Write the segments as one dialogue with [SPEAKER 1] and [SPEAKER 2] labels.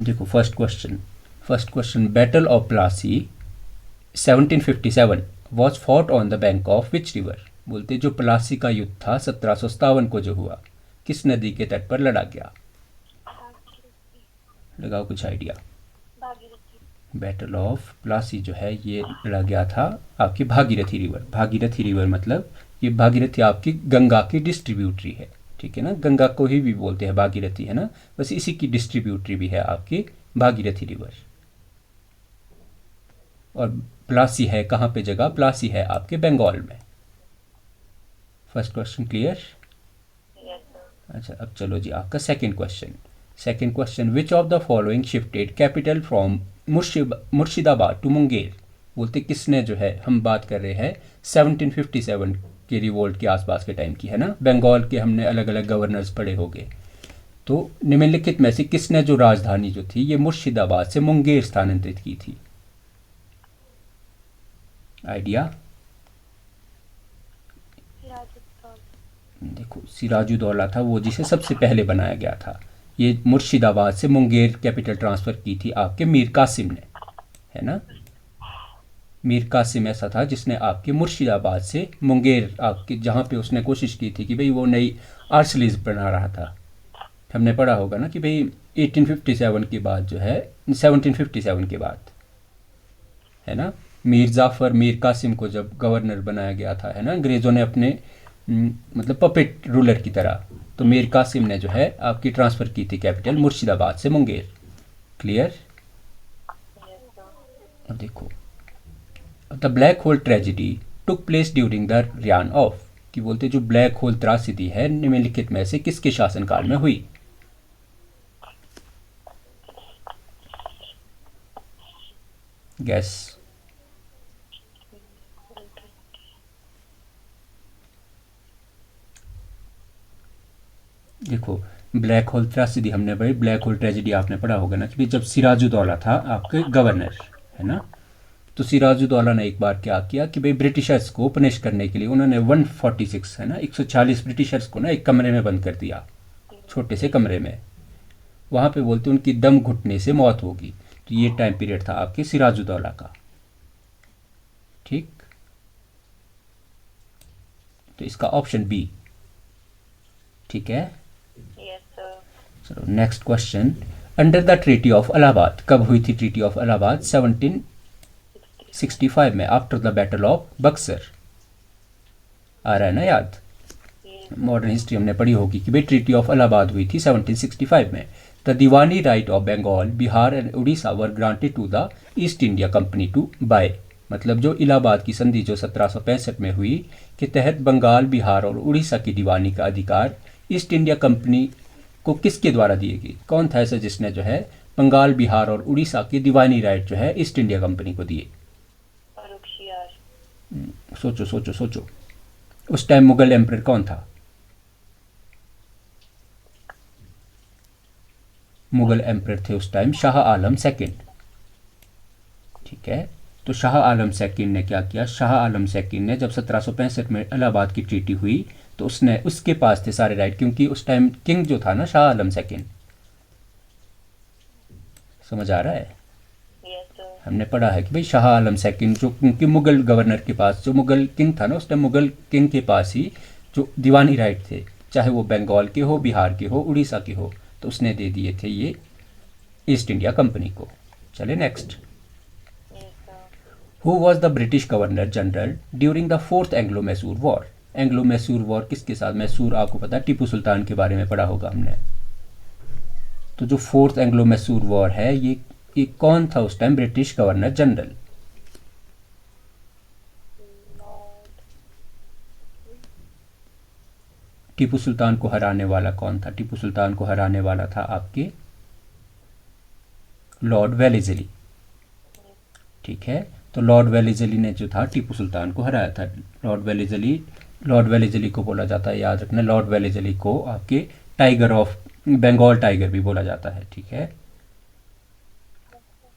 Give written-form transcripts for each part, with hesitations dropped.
[SPEAKER 1] देखो first question battle of Plassey 1757 was fought on the bank of which river. बोलते जो प्लासी का युद्ध था 1757 को जो हुआ, किस नदी के तट पर लड़ा गया। लगाओ कुछ आइडिया। बैटल ऑफ प्लासी जो है ये लड़ा गया था आपकी भागीरथी रिवर। भागीरथी रिवर मतलब ये भागीरथी आपकी गंगा की डिस्ट्रीब्यूटरी है, ठीक है ना। गंगा को ही भी बोलते हैं भागीरथी, है ना। बस इसी की डिस्ट्रीब्यूटरी भी है आपकी भागीरथी रिवर। और प्लासी है कहाँ पे जगह, प्लासी है आपके बंगाल में। First question clear. अच्छा अब चलो जी आपका second question which of the following shifted capital from Murshidabad to Munger. बोलते किसने जो है, हम बात कर रहे हैं 1757 के रिवोल्ट के आसपास के टाइम की, है ना। बंगाल के हमने अलग अलग गवर्नर्स पढ़े होंगे। तो निम्नलिखित में से किसने जो राजधानी जो थी ये मुर्शिदाबाद से मुंगेर स्थानांतरित की थी। आइडिया। देखो सिराजुद्दौला था वो जिसे सबसे पहले बनाया गया था। ये मुर्शिदाबाद से मुंगेर कैपिटल ट्रांसफ़र की थी आपके मीर कासिम ने, है ना। मीर कासिम ऐसा था जिसने आपके मुर्शिदाबाद से मुंगेर आपके जहाँ पे उसने कोशिश की थी कि भाई वो नई आर्सलीज बना रहा था। हमने पढ़ा होगा ना कि भाई 1857 के बाद जो है 1757 के बाद, है ना, मीर जाफ़र मीर कासिम को जब गवर्नर बनाया गया था, है ना, अंग्रेज़ों ने अपने मतलब पपेट रूलर की तरह, तो मीर कासिम ने जो है आपकी ट्रांसफ़र की थी कैपिटल मुर्शिदाबाद से मुंगेर। क्लियर। अब देखो the black hole tragedy took place during the reign of, कि बोलते जो ब्लैक होल त्रासदी है निम्नलिखित में से किसके शासनकाल में हुई। गैस। देखो ब्लैक होल त्रासदी हमने भाई ब्लैक होल ट्रेजिडी आपने पढ़ा होगा ना कि भाई जब सिराजुद्दौला था आपके गवर्नर, है ना, तो सिराजुद्दौला ने एक बार क्या किया कि भाई ब्रिटिशर्स को पनिश करने के लिए उन्होंने 146 है ना 140 ब्रिटिशर्स को ना एक कमरे में बंद कर दिया, छोटे से कमरे में। वहाँ पे बोलते उनकी दम घुटने से मौत होगी। तो ये टाइम पीरियड था आपके सिराजुद्दौला का, ठीक। तो इसका ऑप्शन बी ठीक है। चलो next question under the treaty of Allahabad, कब हुई थी ट्रीटी ऑफ इलाहाबाद। 1765 में after the battle of Buxar. आ रहा है ना याद। मॉडर्न हिस्ट्री हमने पढ़ी होगी कि भाई ट्रीटी ऑफ इलाहाबाद हुई थी 1765 में। The diwani right of Bengal Bihar and Orissa were granted to the East India Company to by, मतलब जो इलाहाबाद की संधि जो 1765 में हुई के तहत बंगाल बिहार और उड़ीसा की दीवानी का अधिकार ईस्ट इंडिया कंपनी को किसके द्वारा दिए गई। कौन था ऐसा जिसने जो है बंगाल बिहार और उड़ीसा की दीवानी राइट जो है ईस्ट इंडिया कंपनी को दिए। सोचो सोचो सोचो। उस टाइम मुगल एम्परर कौन था। मुगल एम्परर थे उस टाइम शाह आलम सेकंड, ठीक है। तो शाह आलम सेकंड ने क्या किया, शाह आलम सेकंड ने जब 1765 में इलाहाबाद की ट्रीटी हुई तो उसने उसके पास थे सारे राइट, क्योंकि उस टाइम किंग जो था ना शाह आलम सेकंड। समझ आ रहा है। हमने पढ़ा है कि भाई शाह आलम सेकंड जो क्योंकि मुगल गवर्नर के पास जो मुगल किंग था ना उस टाइम मुगल किंग के पास ही जो दीवानी राइट थे, चाहे वो बंगाल के हो बिहार के हो उड़ीसा के हो, तो उसने दे दिए थे ये ईस्ट इंडिया कंपनी को। चले next. Who was the British governor general during the fourth Anglo Mysore war. Anglo Mysore war किसके साथ, मैसूर आपको पता है टीपू सुल्तान के बारे में पढ़ा होगा हमने। तो जो फोर्थ एंग्लो मैसूर वॉर है ये कौन था उस time British governor general. Tipu Sultan को हराने वाला कौन था। टीपू सुल्तान को हराने वाला था आपके लॉर्ड वेलेज़ली, ठीक है। तो लॉर्ड वेलेज़ली ने जो था टीपू सुल्तान को हराया था। लॉर्ड वेलेज़ली को बोला जाता है, याद रखना, लॉर्ड वेलेज़ली को आपके टाइगर ऑफ बंगाल टाइगर भी बोला जाता है, ठीक है।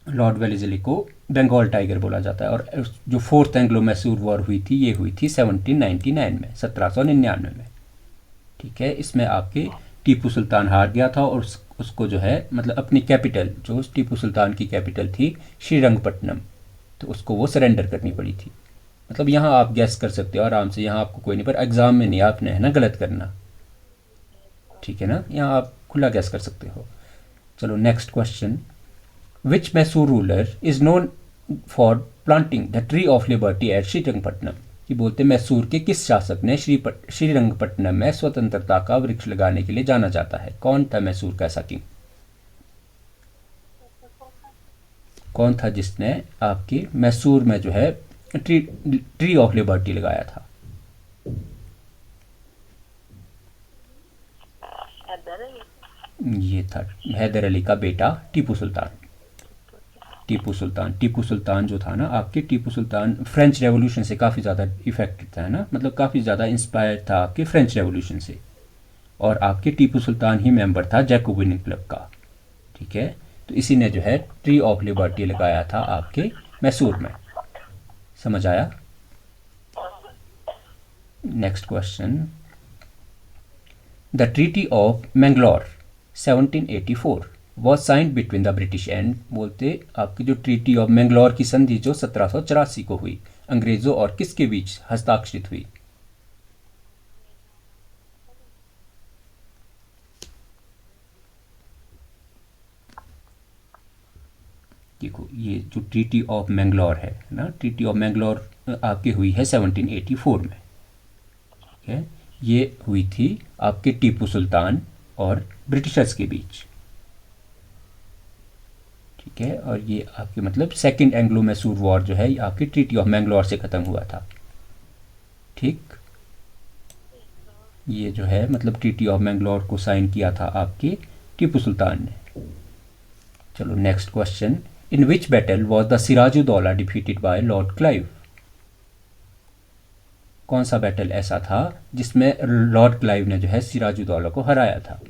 [SPEAKER 1] लॉर्ड वेलेज़ली को बंगाल टाइगर बोला जाता है। और जो फोर्थ एंग्लो मैसूर वॉर हुई थी ये हुई थी 1799 में 1799 में, ठीक है। इसमें आपके टीपू सुल्तान हार गया था और उसको जो है मतलब अपनी कैपिटल, जो टीपू सुल्तान की कैपिटल थी श्रीरंगपट्टनम, तो उसको वो सरेंडर करनी पड़ी थी। मतलब यहाँ आप गैस कर सकते हो आराम से, यहाँ आपको कोई नहीं, पर एग्ज़ाम में नहीं आपने है ना गलत करना, ठीक है ना, यहाँ आप खुला गैस कर सकते हो। चलो next question, which Mysore ruler is known for planting the tree of liberty at Srirangapatnam, कि बोलते मैसूर के किस शासक ने श्रीरंगपट्टनम में स्वतंत्रता का वृक्ष लगाने के लिए जाना जाता है? कौन था मैसूर का ऐसा किंग? कौन था जिसने आपके मैसूर में जो है ट्री ऑफ लिबर्टी लगाया था? ये था हैदर अली का बेटा टीपू सुल्तान। टीपू सुल्तान जो था ना आपके, टीपू सुल्तान फ्रेंच रेवोल्यूशन से काफ़ी ज़्यादा इफेक्टेड था, है ना, मतलब काफ़ी ज़्यादा इंस्पायर्ड था आपके फ्रेंच रेवोल्यूशन से, और आपके टीपू सुल्तान ही मेंबर था जैकोबिन क्लब का, ठीक है। तो इसी ने जो है ट्री ऑफ लिबर्टी लगाया था आपके मैसूर में। समझ आया? Next question, the treaty of Mangalore 1784 was signed between the British and, बोलते आपकी जो ट्रीटी ऑफ मैंगलोर की संधि जो 1784 को हुई, अंग्रेज़ों और किसके बीच हस्ताक्षरित हुई? देखो ये जो ट्रीटी ऑफ मैंगलोर है ना, ट्रीटी ऑफ मैंगलोर आपकी हुई है 1784 में, ठीक है। ये हुई थी आपके टीपू सुल्तान और ब्रिटिशर्स के बीच, ठीक है। और ये आपके मतलब सेकंड एंग्लो मैसूर वॉर जो है, ये आपकी ट्रीटी ऑफ मैंगलोर से ख़त्म हुआ था, ठीक। ये जो है मतलब ट्रीटी ऑफ मैंगलोर को साइन किया था आपके टीपू सुल्तान ने। चलो next question, in which battle was the Sirajuddaulah defeated by Lord Clive? कौन सा बैटल ऐसा था जिसमें लॉर्ड क्लाइव ने जो है सिराजुद्दौला को हराया था?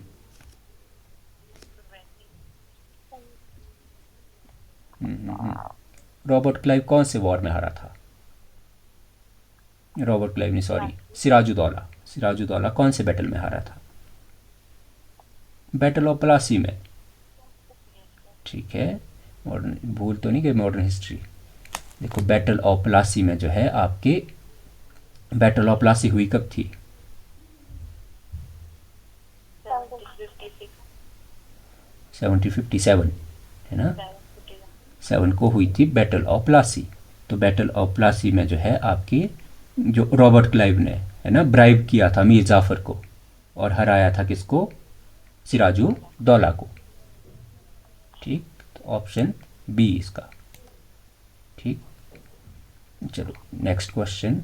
[SPEAKER 1] रॉबर्ट क्लाइव कौन से वॉर में हारा था? रॉबर्ट क्लाइव नहीं, सॉरी, सिराजुद्दौला। सिराजुद्दौला कौन से बैटल में हारा था? बैटल ऑफ प्लासी में, ठीक है। मॉडर्न भूल तो नहीं गए मॉडर्न हिस्ट्री। देखो बैटल ऑफ प्लासी में जो है आपके, बैटल ऑफ प्लासी हुई कब थी? 1757 है ना, 7 को हुई थी बैटल ऑफ प्लासी। तो बैटल ऑफ प्लासी में जो है आपकी, जो रॉबर्ट क्लाइव ने है ना ब्राइब किया था मीर जाफ़र को, और हराया था किसको? सिराजुद्दौला को, ठीक। तो ऑप्शन बी इसका, ठीक। चलो next question,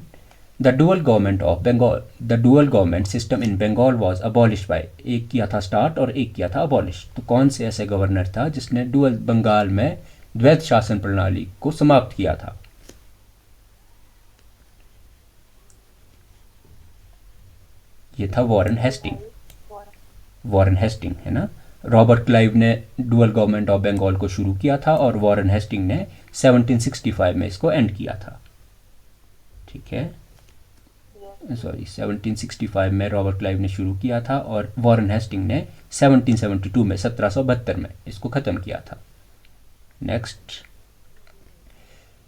[SPEAKER 1] the dual government of Bengal, the dual government system in Bengal was abolish by, एक किया था स्टार्ट और एक किया था अबॉलिश। तो कौन से ऐसे गवर्नर था जिसने डुअल बंगाल में द्वैध शासन प्रणाली को समाप्त किया था? ये था वॉरेन हेस्टिंग। वॉरेन हेस्टिंग है ना, रॉबर्ट क्लाइव ने डुअल गवर्नमेंट ऑफ बंगाल को शुरू किया था और वॉरेन हेस्टिंग ने 1765 में इसको एंड किया था, ठीक है। सॉरी 1765 में रॉबर्ट क्लाइव ने शुरू किया था और वॉरेन हेस्टिंग ने 1772 में 1772 में इसको ख़त्म किया था। Next,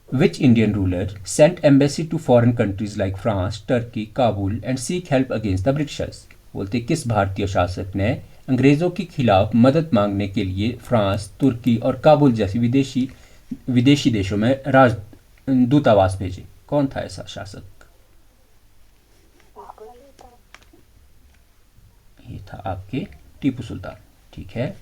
[SPEAKER 1] which Indian ruler sent embassy to foreign countries like France, Turkey, Kabul and seek help against the Britishers? बोलते किस भारतीय शासक ने अंग्रेज़ों के खिलाफ मदद मांगने के लिए फ्रांस, तुर्की और काबुल जैसी विदेशी देशों में दूतावास भेजे? कौन था ऐसा शासक? ये था आपके टीपू सुल्तान, ठीक है।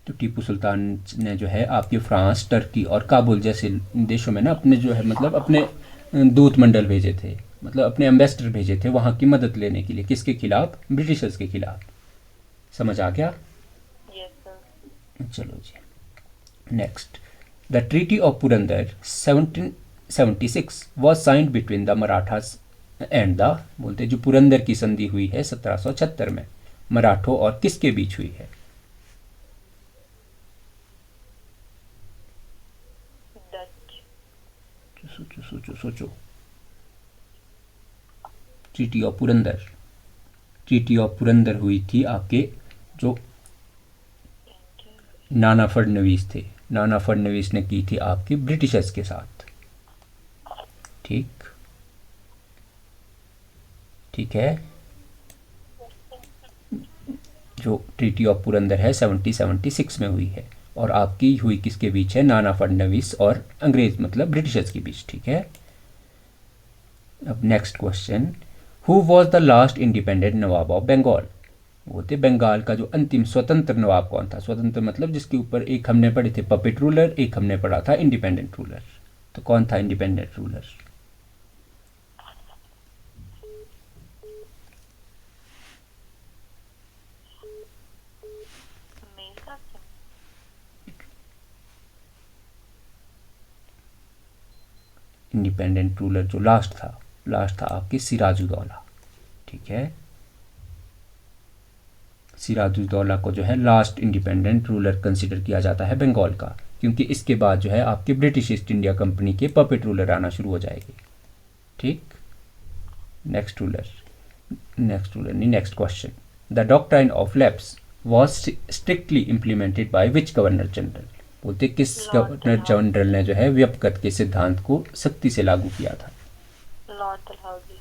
[SPEAKER 1] तो टीपू सुल्तान ने जो है आपके फ्रांस, टर्की और काबुल जैसे देशों में ना अपने जो है मतलब अपने दूत मंडल भेजे थे, मतलब अपने एम्बेसडर भेजे थे वहाँ की मदद लेने के लिए, किसके खिलाफ? ब्रिटिशर्स के खिलाफ। समझ आ गया? चलो जी next, the treaty of Purandar 1776 was signed between the Marathas and the, बोलते जो पुरंदर की संधि हुई है 1776 में, मराठों और किसके बीच हुई है? सोचो सोचो सोचो। Treaty of Purandar, treaty of Purandar हुई थी आपके जो नाना फडणवीस थे। नाना फडणवीस ने की थी आपकी ब्रिटिशर्स के साथ। ठीक, ठीक है। जो ट्रीटी ऑफ पुरंदर है 1776 में हुई है, और आपकी हुई किसके बीच है? नाना फडणवीस और अंग्रेज मतलब ब्रिटिशर्स के बीच। ठीक है। अब next question, who was the last independent nawab of Bengal? वो थे बंगाल का जो अंतिम स्वतंत्र नवाब कौन था? स्वतंत्र मतलब जिसके ऊपर एक हमने पढ़े थे पपेट रूलर, एक हमने पढ़ा था इंडिपेंडेंट रूलर। तो कौन था इंडिपेंडेंट रूलर? इंडिपेंडेंट रूलर जो लास्ट था आपके सिराजुद्दौला। ठीक है। सिराजुद्दौला को जो है लास्ट इंडिपेंडेंट रूलर कंसिडर किया जाता है बंगाल का, क्योंकि इसके बाद जो है आपके ब्रिटिश ईस्ट इंडिया कंपनी के पपेट रूलर आना शुरू हो जाएंगे। ठीक। Next question, the doctrine of lapse was strictly implemented by which governor general? बोलते किस गवर्नर जनरल ने जो है व्यपगत के सिद्धांत को सख्ती से लागू किया था?
[SPEAKER 2] लॉर्ड डलहौजी।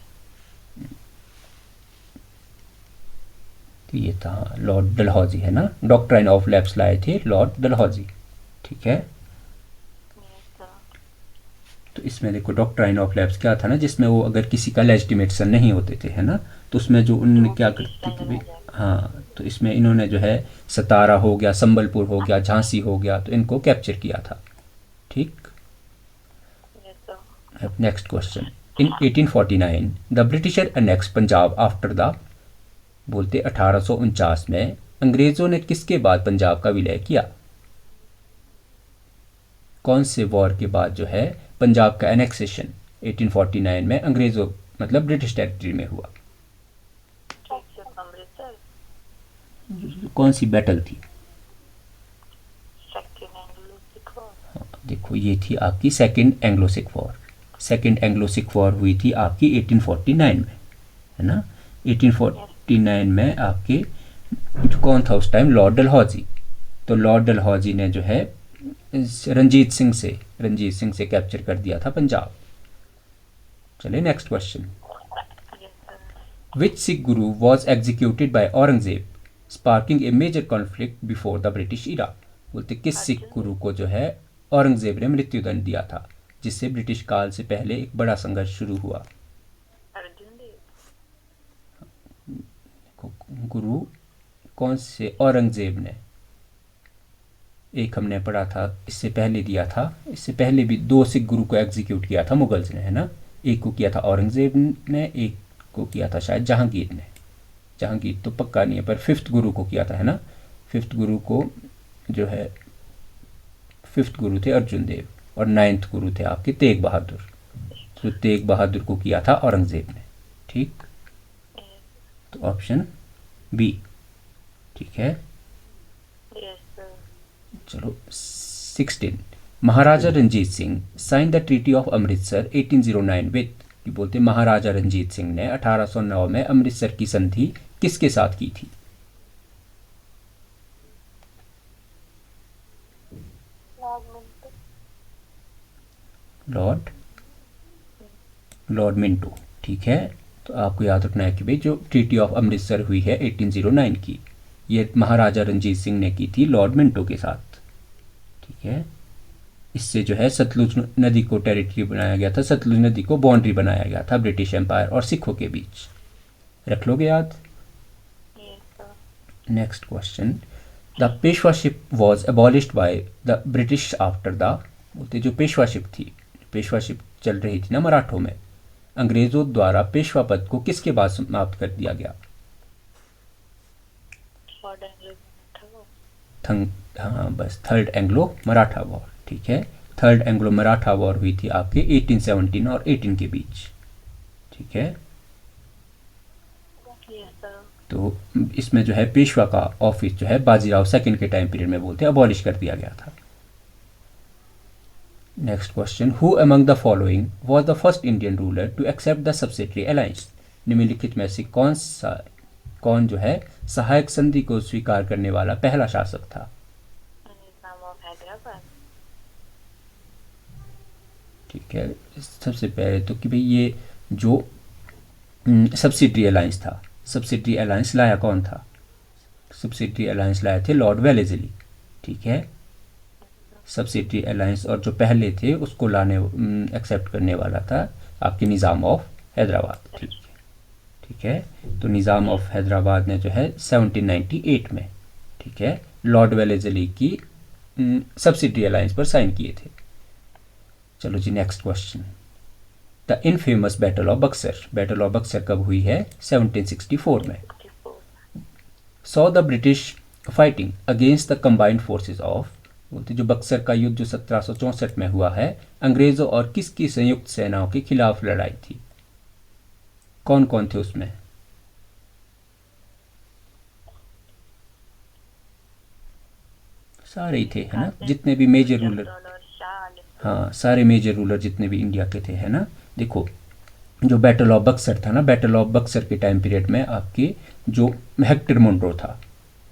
[SPEAKER 1] तो ये था लॉर्ड डलहौजी, है ना। डॉक्ट्राइन ऑफ लैप्स लाए थे लॉर्ड डलहौजी। ठीक है। तो इसमें देखो डॉक्ट्राइन ऑफ लैप्स क्या था ना, जिसमें वो अगर किसी का लेजिटिमेशन नहीं होते थे, है ना, तो उसमें जो उन्होंने क्या करते थे, हाँ, तो इसमें इन्होंने जो है सतारा हो गया, संबलपुर हो गया, झांसी हो गया, तो इनको कैप्चर किया था। ठीक। Next question, in 1849 the britisher annex Punjab after the, बोलते 1849 में अंग्रेजों ने किसके बाद पंजाब का विलय किया? कौन से वॉर के बाद जो है पंजाब का एनेक्सेशन 1849 में अंग्रेजों मतलब ब्रिटिश टेरिटरी में हुआ? कौन सी बैटल थी? हाँ, देखो ये थी आपकी second Anglo Sikh war. Second Anglo Sikh war हुई थी आपकी 1849 में, है ना। 1849 में आपके कौन था उस टाइम? लॉर्ड डलहौजी। तो लॉर्ड डलहौजी ने जो है रंजीत सिंह से कैप्चर कर दिया था पंजाब। चलिए next question, which Sikh guru was executed by Aurangzeb sparking a major conflict before the British era? बोलते किस सिख गुरु को जो है औरंगजेब ने मृत्युदंड दिया था, जिससे ब्रिटिश काल से पहले एक बड़ा संघर्ष शुरू हुआ? गुरु कौन से? औरंगजेब ने एक हमने पढ़ा था इससे पहले दिया था, इससे पहले भी दो सिख गुरु को एग्जीक्यूट किया था मुगल्स ने, है ना। एक को किया था औरंगजेब ने, एक को किया था शायद जहांगीर ने। जहांगीर तो पक्का नहीं है, पर फिफ्थ गुरु को किया था, है ना। फिफ्थ गुरु को जो है, फिफ्थ गुरु थे अर्जुन देव, और नाइन्थ गुरु थे आपके तेग बहादुर। तो तेग बहादुर को किया था औरंगजेब ने। ठीक। तो ऑप्शन बी ठीक है। चलो 16, Maharaja Ranjit Singh sign the treaty of Amritsar 1809 with, कि बोलते महाराजा रंजीत सिंह ने 1809 में अमृतसर की संधि किसके साथ की थी? Lord Minto. ठीक है। तो आपको याद रखना है कि भाई जो ट्रीटी ऑफ अमृतसर हुई है 1809 की, ये महाराजा रंजीत सिंह ने की थी लॉर्ड मिंटो के साथ। ठीक है। इससे जो है सतलुज नदी को टेरिटरी बनाया गया था, सतलुज नदी को बाउंड्री बनाया गया था ब्रिटिश एम्पायर और सिखों के बीच। रख लोगे याद? Next question, the Peshwaship was abolished by the British after the, बोलते जो पेशवाशिप थी, पेशवाशिप चल रही थी ना मराठों में, अंग्रेजों द्वारा पेशवा पद को किसके बाद समाप्त कर दिया गया? हाँ बस, थर्ड एंग्लो मराठा वॉर। ठीक है। थर्ड एंग्लो मराठा वॉर हुई थी आपके 1817 और 18 के बीच। ठीक है। तो इसमें जो है पेशवा का ऑफिस जो है बाजीराव सेकंड के टाइम पीरियड में बोलते हैं अबॉलिश कर दिया गया था। Next question, who among the following was the first Indian ruler to accept the subsidiary alliance? निम्नलिखित में से कौन जो है सहायक संधि को स्वीकार करने वाला पहला शासक था? ठीक है। सबसे पहले तो कि भाई ये जो सब्सिडरी अलायंस था, सब्सिडरी अलायंस लाया कौन था? सब्सिडरी अलायंस लाए थे लॉर्ड वेलेजली। ठीक है, सब्सिडरी अलायंस, और जो पहले थे उसको लाने एक्सेप्ट करने वाला था आपके निज़ाम ऑफ हैदराबाद। ठीक है, ठीक है। तो निज़ाम ऑफ हैदराबाद ने जो है 1798 में, ठीक है, लॉर्ड वेलेजली की सब्सिडरी अलायंस पर साइन किए थे। चलो जी, next question. The infamous battle of Buxar, battle of Buxar कब हुई है? 1764 में।
[SPEAKER 2] 64.
[SPEAKER 1] Saw the British fighting against the combined forces of, बोलते जो बक्सर का युद्ध जो 1764 में हुआ है, अंग्रेज़ों और किसकी संयुक्त सेनाओं के खिलाफ लड़ाई थी? कौन कौन थे उसमें? सारे ही थे, है ना, जितने भी मेजर रूलर।
[SPEAKER 2] और शाह आलम.
[SPEAKER 1] हाँ, सारे मेजर रूलर जितने भी इंडिया के थे, है ना। देखो, जो बैटल ऑफ बक्सर था ना, बैटल ऑफ बक्सर के टाइम पीरियड में आपके जो हेक्टर मुनरो था,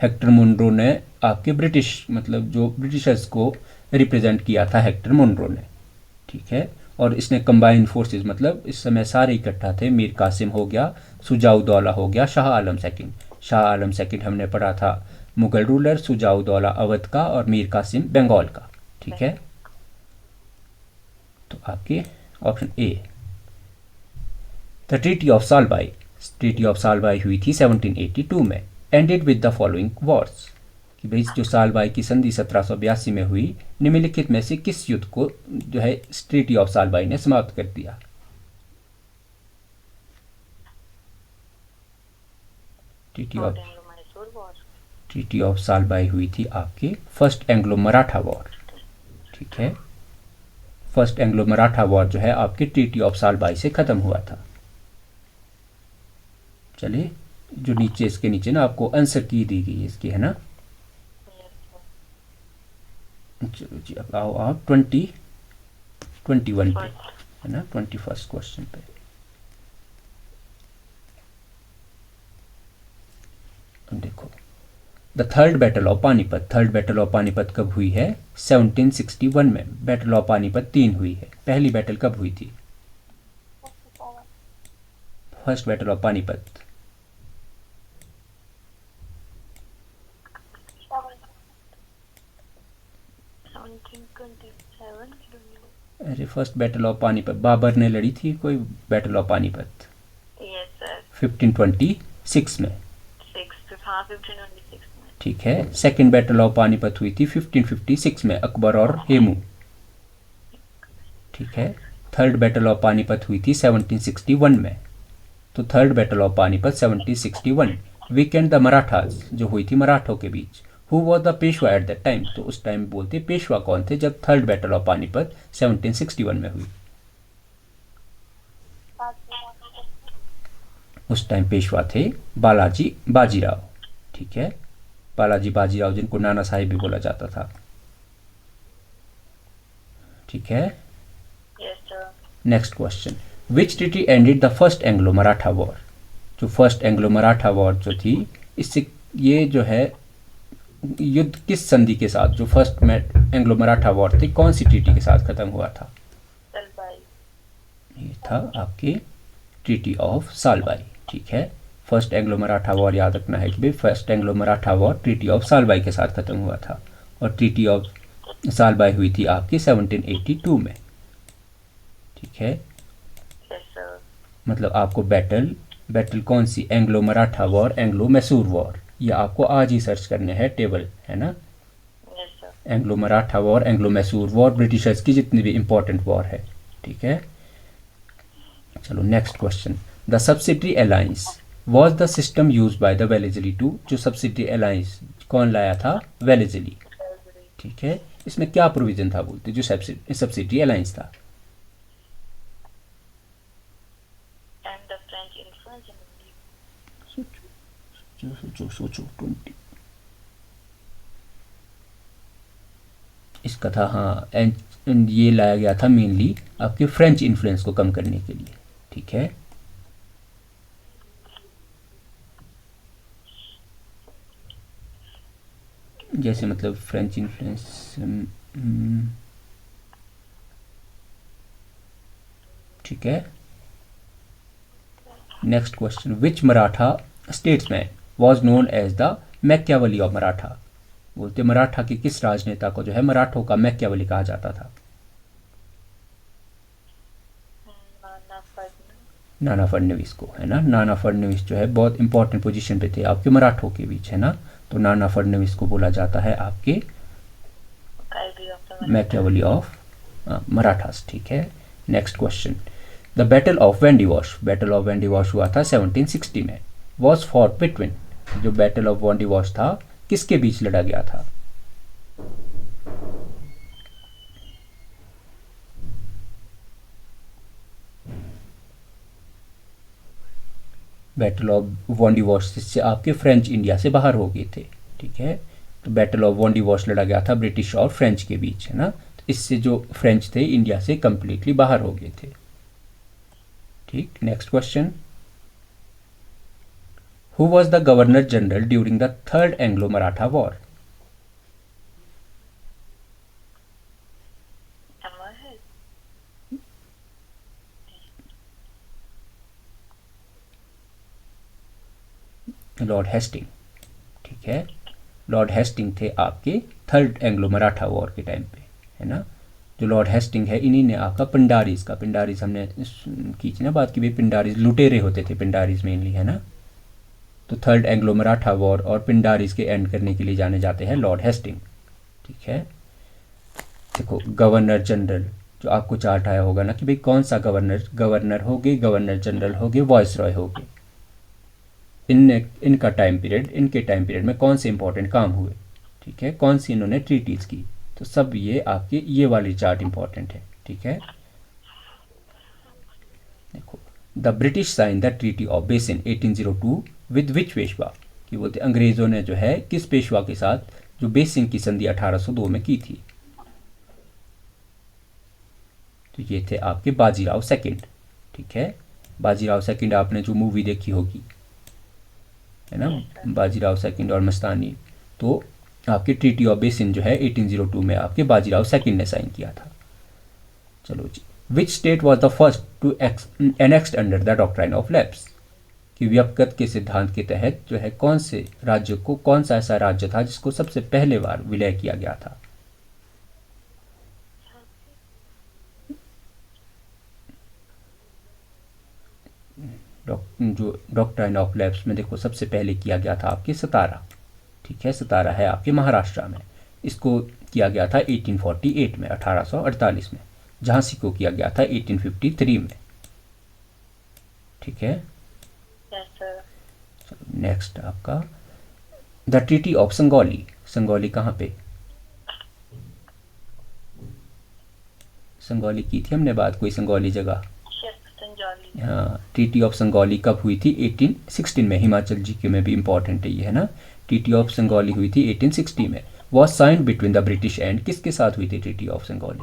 [SPEAKER 1] हेक्टर मुनरो ने आपके ब्रिटिश, मतलब जो ब्रिटिशर्स को रिप्रेजेंट किया था हेक्टर मुनरो ने। ठीक है, और इसने कंबाइंड फोर्सेस, मतलब इस समय सारे इकट्ठा थे। मीर कासिम हो गया, सुजाउद्दौला हो गया, शाह आलम सेकंड। शाह आलम सेकंड हमने पढ़ा था मुगल रूलर, सुजाउद्दौला अवध का, और मीर कासिम बंगाल का। ठीक है, तो आपके option A. The treaty of Salbai, treaty of Salbai हुई थी 1782 में। Ended with the following Wars, कि भाई जो सालबाई की संधि 1782 में हुई, निम्नलिखित में से किस युद्ध को जो है ट्रीटी ऑफ सालबाई ने समाप्त कर दिया? Treaty of,
[SPEAKER 2] Mysore war.
[SPEAKER 1] Treaty of Salbai हुई थी आपके फर्स्ट एंग्लो मराठा वॉर। ठीक है, फर्स्ट एंग्लो मराठा वॉर जो है आपके ट्रीटी ऑफ सालबाई से ख़त्म हुआ था। चलिए, जो नीचे इसके नीचे ना आपको आंसर की दी गई है इसकी, है ना। चलो जी, अब आओ आप 21 पे, है ना, 21st क्वेश्चन पे। देखो, the third battle of Panipat, third battle of Panipat कब हुई है? 1761 में। बैटल ऑफ पानीपत 3 हुई है। पहली बैटल कब हुई थी? First battle of Panipat. अरे, first battle of Panipat Babur ने लड़ी थी कोई battle of Panipat?
[SPEAKER 2] Yes sir.
[SPEAKER 1] 1526 में।
[SPEAKER 2] 1526 में.
[SPEAKER 1] ठीक है, सेकंड बैटल ऑफ पानीपत हुई थी 1556 में, अकबर और हेमू। ठीक है, थर्ड बैटल ऑफ पानीपत हुई थी 1761 में। तो third battle of Panipat 1761। Weakened the Marathas, जो हुई थी मराठों के बीच। Who was the Peshwa at that time, तो उस टाइम बोलते पेशवा कौन थे जब थर्ड बैटल ऑफ पानीपत 1761 में हुई? उस टाइम पेशवा थे बालाजी बाजीराव। ठीक है, बालाजी बाजीराव, जिनको नाना साहिब भी बोला जाता था। ठीक है,
[SPEAKER 2] yes sir.
[SPEAKER 1] Next question. Which treaty ended the first Anglo Maratha war, जो फर्स्ट एंग्लो मराठा वॉर जो थी, इससे ये जो है युद्ध किस संधि के साथ, जो फर्स्ट एंग्लो मराठा वॉर थी, कौन सी ट्रीटी के साथ खत्म हुआ था?
[SPEAKER 2] सालबाई.
[SPEAKER 1] ये था आपके ट्रीटी ऑफ सालबाई। ठीक है, फर्स्ट एंग्लो मराठा वॉर याद रखना है कि भाई first Anglo Maratha war treaty of Salbai के साथ खत्म हुआ था, और ट्रीटी ऑफ सालबाई हुई थी आपकी 1782 में। ठीक है,
[SPEAKER 2] यस सर.
[SPEAKER 1] मतलब आपको बैटल, बैटल कौन सी, Anglo Maratha war, Anglo Mysore war, ये आपको आज ही सर्च करने हैं टेबल, है ना।
[SPEAKER 2] Yes sir.
[SPEAKER 1] Anglo Maratha war, Anglo Mysore war, Britishers की जितनी भी इंपॉर्टेंट वॉर है। ठीक है, चलो next question. The subsidiary alliance was the system use by the Wellesley to, जो सब्सिडरी अलायंस कौन लाया था? वेलेजली। ठीक है, इसमें क्या प्रोविजन था बोलते जो सब्सिडरी अलायंस था?
[SPEAKER 2] And the French influence in India.
[SPEAKER 1] सोचो सोचो 20 इसका था, हाँ, एंड ये लाया गया था मेनली आपके फ्रेंच इन्फ्लुएंस को कम करने के लिए। ठीक है, जैसे मतलब फ्रेंच इन्फ्लुएंस, ठीक है। Next question, which Maratha statesman was known as the Machiavelli of Maratha. बोलते मराठा के किस राजनेता को जो है मराठों का मैकियावेली कहा जाता था।
[SPEAKER 2] नाना फडणवीस।
[SPEAKER 1] नाना फडणवीस को, है ना। नाना फडणवीस जो है बहुत इंपॉर्टेंट पोजीशन पे थे आपके मराठों के बीच, है ना। तो नाना फडणवीस को बोला जाता है आपके मैकियावेली ऑफ मराठास, ठीक है। Next question, the battle of Wandiwash. Battle of Wandiwash हुआ था 1760 में। वॉज फॉट बिटवीन, जो बैटल ऑफ वेंडिवॉश था किसके बीच लड़ा गया था। बैटल ऑफ वॉन्डिवॉश जिससे आपके फ्रेंच इंडिया से बाहर हो गए थे, ठीक है। तो बैटल ऑफ वॉन्डिवॉश लड़ा गया था ब्रिटिश और फ्रेंच के बीच, है ना। तो इससे जो फ्रेंच थे इंडिया से कंप्लीटली बाहर हो गए थे, ठीक। Next question, who was the governor general during the third Anglo Maratha war. Lord Hasting, ठीक है। लॉर्ड हेस्टिंग थे आपके थर्ड एंग्लो मराठा वॉर के टाइम पे, है ना। जो लॉर्ड हेस्टिंग है इन्हीं ने आपका पिंडारीज का, पिंडारीज हमने की थी ना बात की भाई, पिंडारीज लुटेरे होते थे पिंडारीज मेनली, है ना। तो थर्ड एंग्लो मराठा वॉर और पिंडारीज के एंड करने के लिए जाने जाते हैं लॉर्ड हेस्टिंग, ठीक है। देखो गवर्नर जनरल जो आपको चार्ट आया होगा ना कि भाई कौन सा गवर्नर, गवर्नर हो गए, गवर्नर जनरल हो गए, वॉइस रॉय हो गए। इनका टाइम पीरियड, इनके टाइम पीरियड में कौन से इंपॉर्टेंट काम हुए, ठीक है, कौन सी इन्होंने ट्रीटीज की। तो सब ये आपके ये वाली चार्ट इंपॉर्टेंट है, ठीक है। देखो, the British sign the treaty of Bassein 1802 with which Peshwa, कि बोलते अंग्रेजों ने जो है किस पेशवा के साथ जो बेसिन की संधि 1802 में की थी। तो ये थे आपके बाजीराव सेकंड, ठीक है। बाजीराव सेकंड आपने जो मूवी देखी होगी, है ना, बाजीराव सेकंड और मस्तानी। तो आपके ट्रीटी ऑफ बेसिन जो है 1802 में आपके बाजीराव सेकंड ने साइन किया था। चलो जी, which state was the first to annexed under the doctrine of lapse, कि व्यक्तिगत के सिद्धांत के तहत जो है कौन से राज्य को, कौन सा ऐसा राज्य था जिसको सबसे पहले बार विलय किया गया था। जो डॉक्ट्राइन ऑफ लैप्स में देखो सबसे पहले किया गया था आपके सतारा, ठीक है। सतारा है आपके महाराष्ट्र में। इसको किया गया था 1848 में, 1848 में। झांसी को किया गया था 1853 में, ठीक है। नेक्स्ट आपका द ट्रीटी ऑफ संगौली। संगौली कहाँ पे, संगौली की थी हमने बात, कोई संगौली जगह। हाँ, ट्रीटी ऑफ संगौली कब हुई थी, 1816 में। हिमाचल जीके में भी इंपॉर्टेंट है ये, है ना। ट्रीटी ऑफ संगौली हुई थी 1860 में। Was signed between the British and, किसके साथ हुई थी ट्रीटी ऑफ संगौली।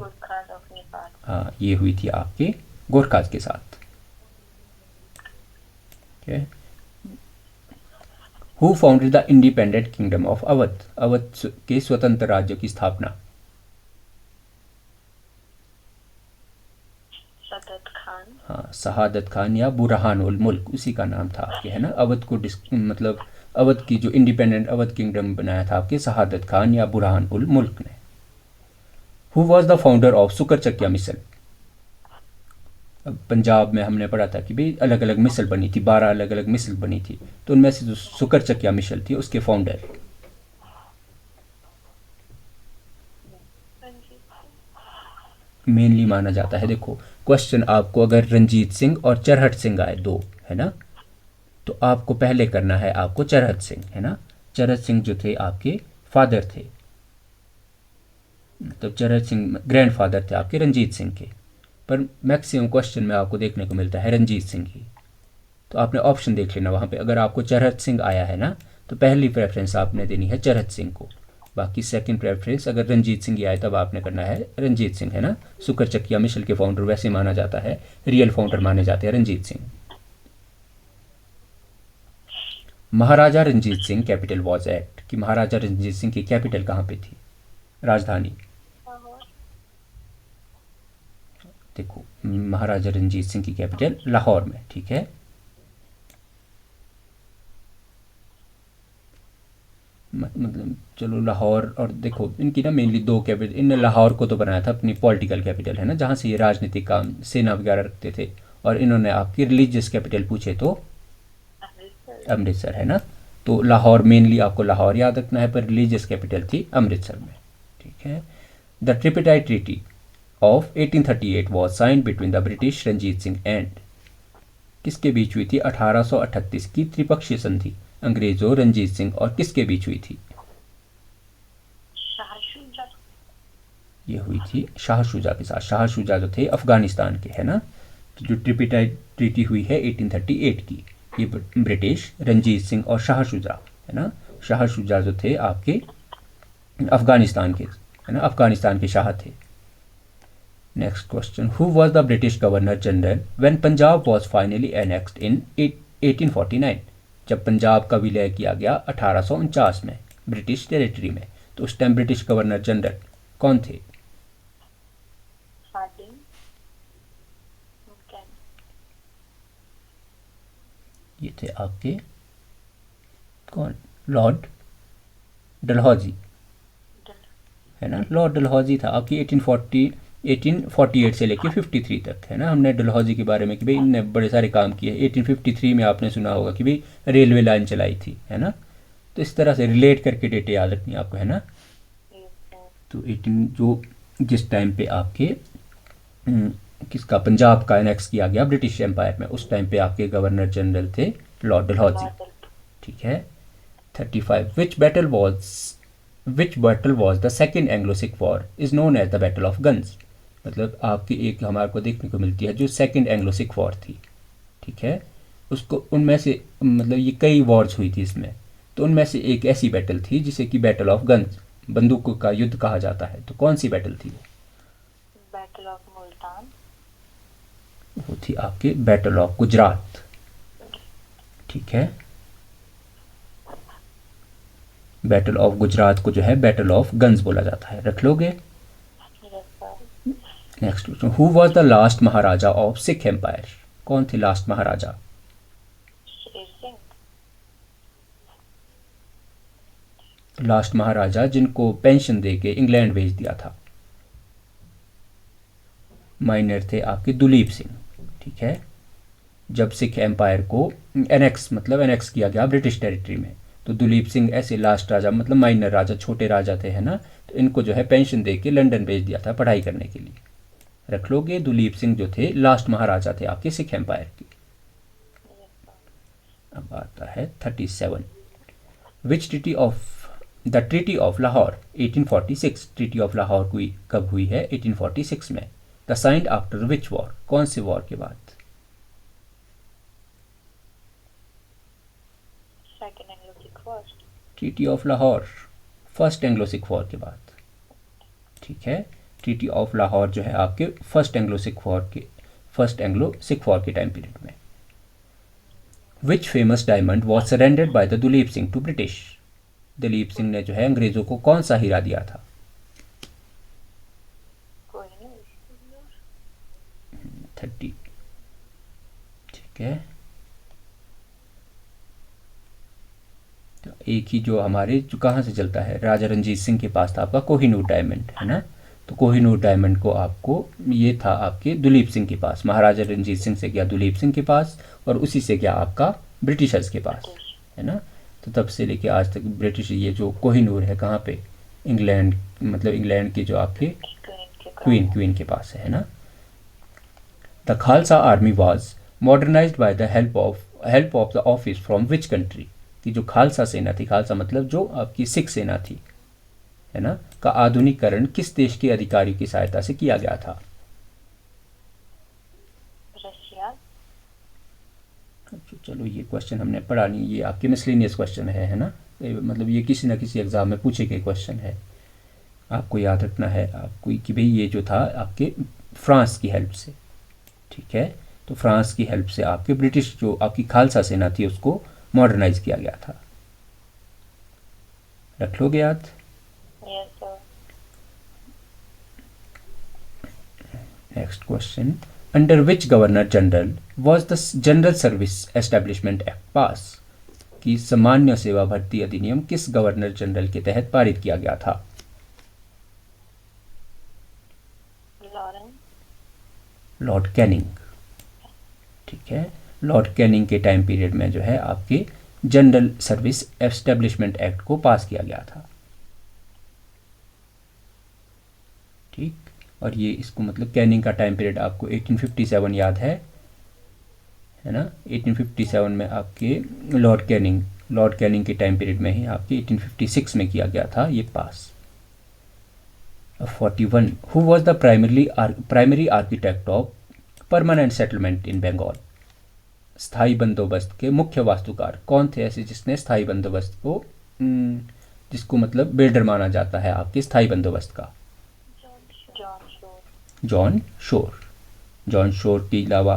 [SPEAKER 1] हाँ, ये हुई थी आपके गोरखाज के साथ, okay. Who founded the independent kingdom of Awadh. Awadh के स्वतंत्र राज्य की स्थापना। हाँ, शहादत खान या बुरहान उल मुल्क उसी का नाम था आपके, है ना। अवध को मतलब अवध की जो इंडिपेंडेंट अवध किंगडम बनाया था आपके शहादत खान या बुरहान उल मुल्क ने। Who was the founder of सुकर चकिया मिसल। अब पंजाब में हमने पढ़ा था कि भाई अलग अलग मिसल बनी थी, 12 अलग अलग मिसल बनी थी। तो उनमें से जो सुकर चकिया मिसल थी उसके फाउंडर मेनली माना जाता है। देखो क्वेश्चन आपको अगर रंजीत सिंह और चरहट सिंह आए दो, है ना, तो आपको पहले करना है आपको चरहत सिंह, है ना। चरहत सिंह जो थे आपके फादर थे, तो चरहत सिंह ग्रैंडफादर थे आपके रंजीत सिंह के। पर मैक्सिमम क्वेश्चन में आपको देखने को मिलता है रंजीत सिंह ही। तो आपने ऑप्शन देख लेना वहाँ पे, अगर आपको चरहत सिंह आया है ना तो पहली प्रेफरेंस आपने देनी है चरहत सिंह को। बाकी सेकंड प्रेफरेंस अगर रंजीत सिंह ही आए तब आपने करना है रंजीत सिंह, है ना। सुकर चकिया मिसल के फाउंडर वैसे माना जाता है, रियल फाउंडर माने जाते हैं Ranjit Singh. Maharaja Ranjit Singh capital was act, कि महाराजा रंजीत सिंह की कैपिटल कहाँ पे थी, राजधानी। देखो महाराजा रंजीत सिंह की कैपिटल लाहौर में, ठीक है। मतलब चलो लाहौर, और देखो इनकी ना मेनली दो कैपिटल, इनने लाहौर को तो बनाया था अपनी पॉलिटिकल कैपिटल, है ना, जहाँ से ये राजनीतिक काम सेना वगैरह रखते थे, और इन्होंने आपकी रिलीजियस कैपिटल पूछे तो
[SPEAKER 2] अमृतसर।
[SPEAKER 1] अमृतसर, है ना। तो लाहौर मेनली आपको लाहौर याद रखना है, पर रिलीजियस कैपिटल थी अमृतसर में, ठीक है। The tripartite treaty of 1838 was signed between the British Ranjit Singh and, किसके बीच हुई थी 1838 की त्रिपक्षीय संधि अंग्रेजों, रंजीत सिंह और किसके बीच हुई थी?
[SPEAKER 2] शाह शुजा।
[SPEAKER 1] ये हुई थी शाह शुजा के साथ। शाह शुजा जो थे अफगानिस्तान के, है ना। तो जो ट्रिपिटाइट ट्रीटी हुई है 1838 की, ये ब्रिटिश, रंजीत सिंह और शाह शुजा, है ना। शाह शुजा जो थे आपके अफगानिस्तान के, है ना, अफगानिस्तान के शाह थे। Next question, who was the British governor general when Punjab was finally annexed in 1849, जब पंजाब का विलय किया गया 1849 में ब्रिटिश टेरिटरी में, तो उस टाइम ब्रिटिश गवर्नर जनरल कौन थे?
[SPEAKER 2] हार्डिंग। कैन।
[SPEAKER 1] ये थे आपके कौन? लॉर्ड डलहौजी, है ना। लॉर्ड डलहौजी था आपकी 1848 से लेके 53 तक, है ना। हमने डलहौजी के बारे में कि भाई इनने बड़े सारे काम किए। 1853 में आपने सुना होगा कि भाई रेलवे लाइन चलाई थी, है ना। तो इस तरह से रिलेट करके डेटे याद रखनी है आपको, है ना। तो 18 जो जिस टाइम पे आपके किसका पंजाब का एनेक्स किया गया ब्रिटिश एम्पायर में, उस टाइम पे आपके गवर्नर जनरल थे लॉर्ड डलहौजी, ठीक है। 35 which battle was the second Anglo Sikh war is known as the battle of guns, मतलब आपकी एक हमारे को देखने को मिलती है जो सेकेंड एंग्लो सिख वॉर थी, ठीक है। उसको उनमें से मतलब ये कई वॉर्स हुई थी इसमें, तो उनमें से एक ऐसी बैटल थी जिसे कि बैटल ऑफ गन्स, बंदूकों का युद्ध कहा जाता है। तो कौन सी बैटल थी वो?
[SPEAKER 2] Battle of Multan.
[SPEAKER 1] वो थी आपके बैटल ऑफ गुजरात, ठीक है। बैटल ऑफ गुजरात को जो है बैटल ऑफ गन्स बोला जाता है, रख लोगे। Next question, who was the last Maharaja of Sikh empire, कौन थे लास्ट महाराजा?
[SPEAKER 2] शेर सिंह।
[SPEAKER 1] लास्ट महाराजा जिनको पेंशन दे के इंग्लैंड भेज दिया था, माइनर थे आपके दुलीप सिंह, ठीक है। जब सिख एम्पायर को एनेक्स किया गया ब्रिटिश टेरिटरी में, तो दुलीप सिंह ऐसे लास्ट राजा, मतलब माइनर राजा, छोटे राजा थे, है ना। तो इनको जो है पेंशन दे के लंदन भेज दिया था पढ़ाई करने के लिए, रख लोगे। दुलीप सिंह जो थे लास्ट महाराजा थे आपके सिख एम्पायर के। अब आता है 37, which treaty of the treaty of Lahore 1846, treaty of Lahore हुई कब हुई है? 1846 में। The signed after which war, कौन से वॉर के बाद?
[SPEAKER 2] Second Anglo Sikh war.
[SPEAKER 1] Treaty of Lahore first Anglo Sikh war के बाद, ठीक है। ट्रीटी ऑफ लाहौर जो है आपके फर्स्ट एंग्लो सिख वॉर के टाइम पीरियड में। Which famous diamond was surrendered by the Duleep Singh to British, Dalip Singh ने जो है अंग्रेजों को कौन सा हीरा दिया था?
[SPEAKER 2] कोई नहीं।
[SPEAKER 1] 30, ठीक है। तो एक ही जो हमारे जो कहाँ से चलता है, राजा रंजीत सिंह के पास था आपका कोहिनूर डायमंड, है ना। तो कोहिनूर डायमंड को आपको ये था आपके दुलीप सिंह के पास, महाराजा रंजीत सिंह से गया दुलीप सिंह के पास, और उसी से गया आपका ब्रिटिशर्स के पास, है ना। तो तब से लेके आज तक ब्रिटिश, ये जो कोहिनूर है कहाँ पे? इंग्लैंड, मतलब इंग्लैंड के जो आपके क्वीन के पास है ना। The Khalsa army was modernised by the help of the office from which country, कि जो खालसा सेना थी, खालसा मतलब जो आपकी सिख सेना थी, है ना, का आधुनिकीकरण किस देश के अधिकारियों की सहायता से किया गया था?
[SPEAKER 2] रशिया।
[SPEAKER 1] अच्छा चलो, ये क्वेश्चन हमने पढ़ा नहीं, ये आपके मिसलेनियस क्वेश्चन है ना। मतलब ये किसी ना किसी एग्जाम में पूछे गए क्वेश्चन है, आपको याद रखना है आपको कि भाई ये जो था आपके फ्रांस की हेल्प से, ठीक है। तो फ्रांस की हेल्प से आपके ब्रिटिश जो आपकी खालसा सेना थी उसको मॉडर्नाइज किया गया था, रख लोगे याद।
[SPEAKER 2] Yes sir.
[SPEAKER 1] Next question, under which governor general was the general service establishment act पास, कि सामान्य सेवा भर्ती अधिनियम किस गवर्नर जनरल के तहत पारित किया गया था?
[SPEAKER 2] लॉरेंस।
[SPEAKER 1] Lord Canning. ठीक है, लॉर्ड कैनिंग के टाइम पीरियड में जो है आपके जनरल सर्विस एस्टेब्लिशमेंट एक्ट को पास किया गया था। ठीक, और ये इसको मतलब कैनिंग का टाइम पीरियड आपको 1857 याद है ना? 1857 में आपके लॉर्ड कैनिंग के टाइम पीरियड में ही आपके 1856 में किया गया था ये pass. 41, who was the primary architect of permanent settlement in Bengal, स्थायी बंदोबस्त के मुख्य वास्तुकार कौन थे ऐसे जिसने स्थायी बंदोबस्त को जिसको मतलब बिल्डर माना जाता है आपके स्थायी बंदोबस्त का? John Shore. जॉन शोर के अलावा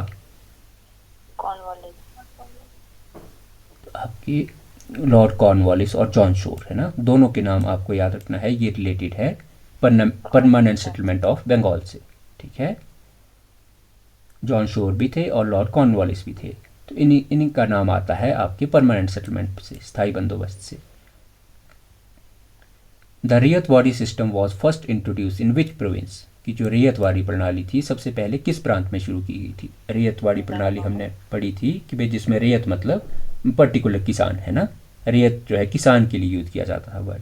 [SPEAKER 1] आपके लॉर्ड कॉर्नवालिस और जॉन शोर है ना, दोनों के नाम आपको याद रखना है, ये रिलेटेड है परमानेंट सेटलमेंट ऑफ बंगाल से। ठीक है, जॉन शोर भी थे और लॉर्ड कॉर्नवालिस भी थे, तो इन्हीं का नाम आता है आपके परमानेंट सेटलमेंट से, स्थायी बंदोबस्त से। The ryotwari system was first introduce in which province, की जो रैयतवाड़ी प्रणाली थी सबसे पहले किस प्रांत में शुरू की गई थी? रैयतवाड़ी प्रणाली हमने पढ़ी थी कि भाई जिसमें रैयत मतलब पर्टिकुलर किसान है ना, रैयत जो है किसान के लिए यूज किया जाता है वर्ड।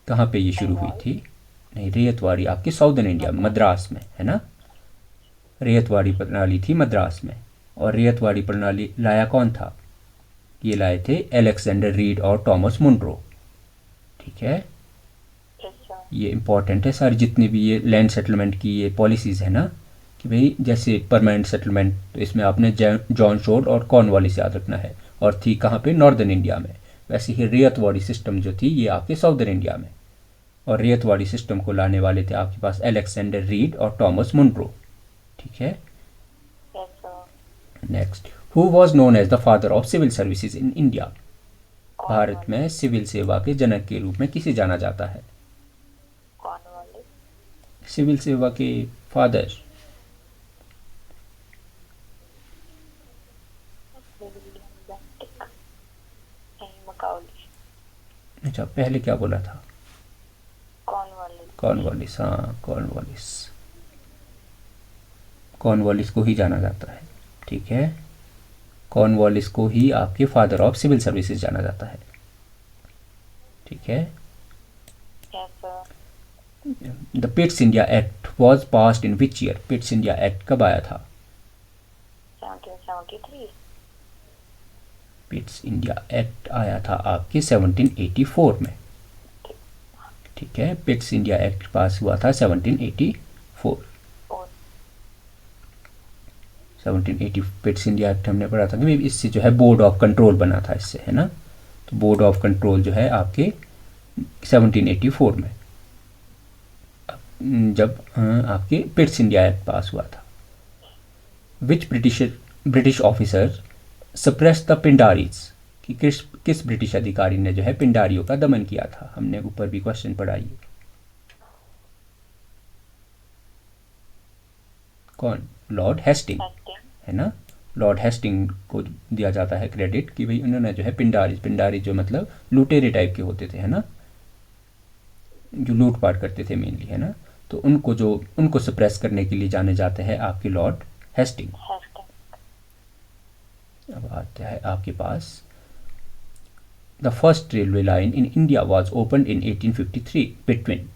[SPEAKER 1] कहाँ पे ये शुरू हुई थी? नहीं, रैयतवाड़ी आपके साउदर्न इंडिया मद्रास में है ना, रैयतवाड़ी प्रणाली थी मद्रास में। और रैयतवाड़ी प्रणाली लाया कौन था? ये लाए थे अलेक्जेंडर रीड और टॉमस मुनरो। ठीक है, ये इंपॉर्टेंट है सारी जितनी भी ये लैंड सेटलमेंट की ये पॉलिसीज़ है ना, कि भाई जैसे परमानेंट सेटलमेंट तो इसमें आपने जॉन शोर और कॉर्नवालिस याद रखना है, और थी कहाँ पे? नॉर्दर्न इंडिया में। वैसे ही रैयतवाड़ी सिस्टम जो थी ये आपके साउदर्न इंडिया में, और रैयतवाड़ी सिस्टम को लाने वाले थे आपके पास अलेक्जेंडर रीड और टॉमस मुनरो। ठीक है, next, who was known as the father of civil services in India, Bharat में सिविल सेवा के जनक के रूप में किसे जाना जाता है? सिविल सेवा के फादर अच्छा, पहले क्या बोला था? कॉर्नवालिस। हाँ, कॉर्नवालिस को ही जाना जाता है। ठीक है, कॉर्नवालिस को ही आपके फादर ऑफ सिविल सर्विसेज जाना जाता है। ठीक है, the Pitt's India act was passed in which year, Pitt's India act कब आया था?
[SPEAKER 2] 1773।
[SPEAKER 1] पिट्स इंडिया एक्ट आया था आपके 1784 में। ठीक है, पिट्स इंडिया एक्ट पास हुआ था 1784। 1780 पिट्स इंडिया एक्ट हमने पढ़ा था कि इससे जो है बोर्ड ऑफ कंट्रोल बना था इससे, है ना, तो बोर्ड ऑफ कंट्रोल जो है आपके 1784 में जब आपके पिट्स इंडिया एक्ट पास हुआ था। Which British officer suppress the Pindaris, कि किस ब्रिटिश अधिकारी ने जो है पिंडारियों का दमन किया था? हमने ऊपर भी क्वेश्चन पढ़ा है। कौन? लॉर्ड हेस्टिंग है ना, लॉर्ड हेस्टिंग को दिया जाता है क्रेडिट कि भाई उन्होंने जो है पिंडारी जो मतलब लुटेरे टाइप के होते थे, है ना, जो लूटपाट करते थे मेनली, है ना, तो उनको सप्रेस करने के लिए जाने जाते हैं आपके लॉर्ड हेस्टिंग। अब आते हैं आपके पास, the first railway line in India was open in 1853 between,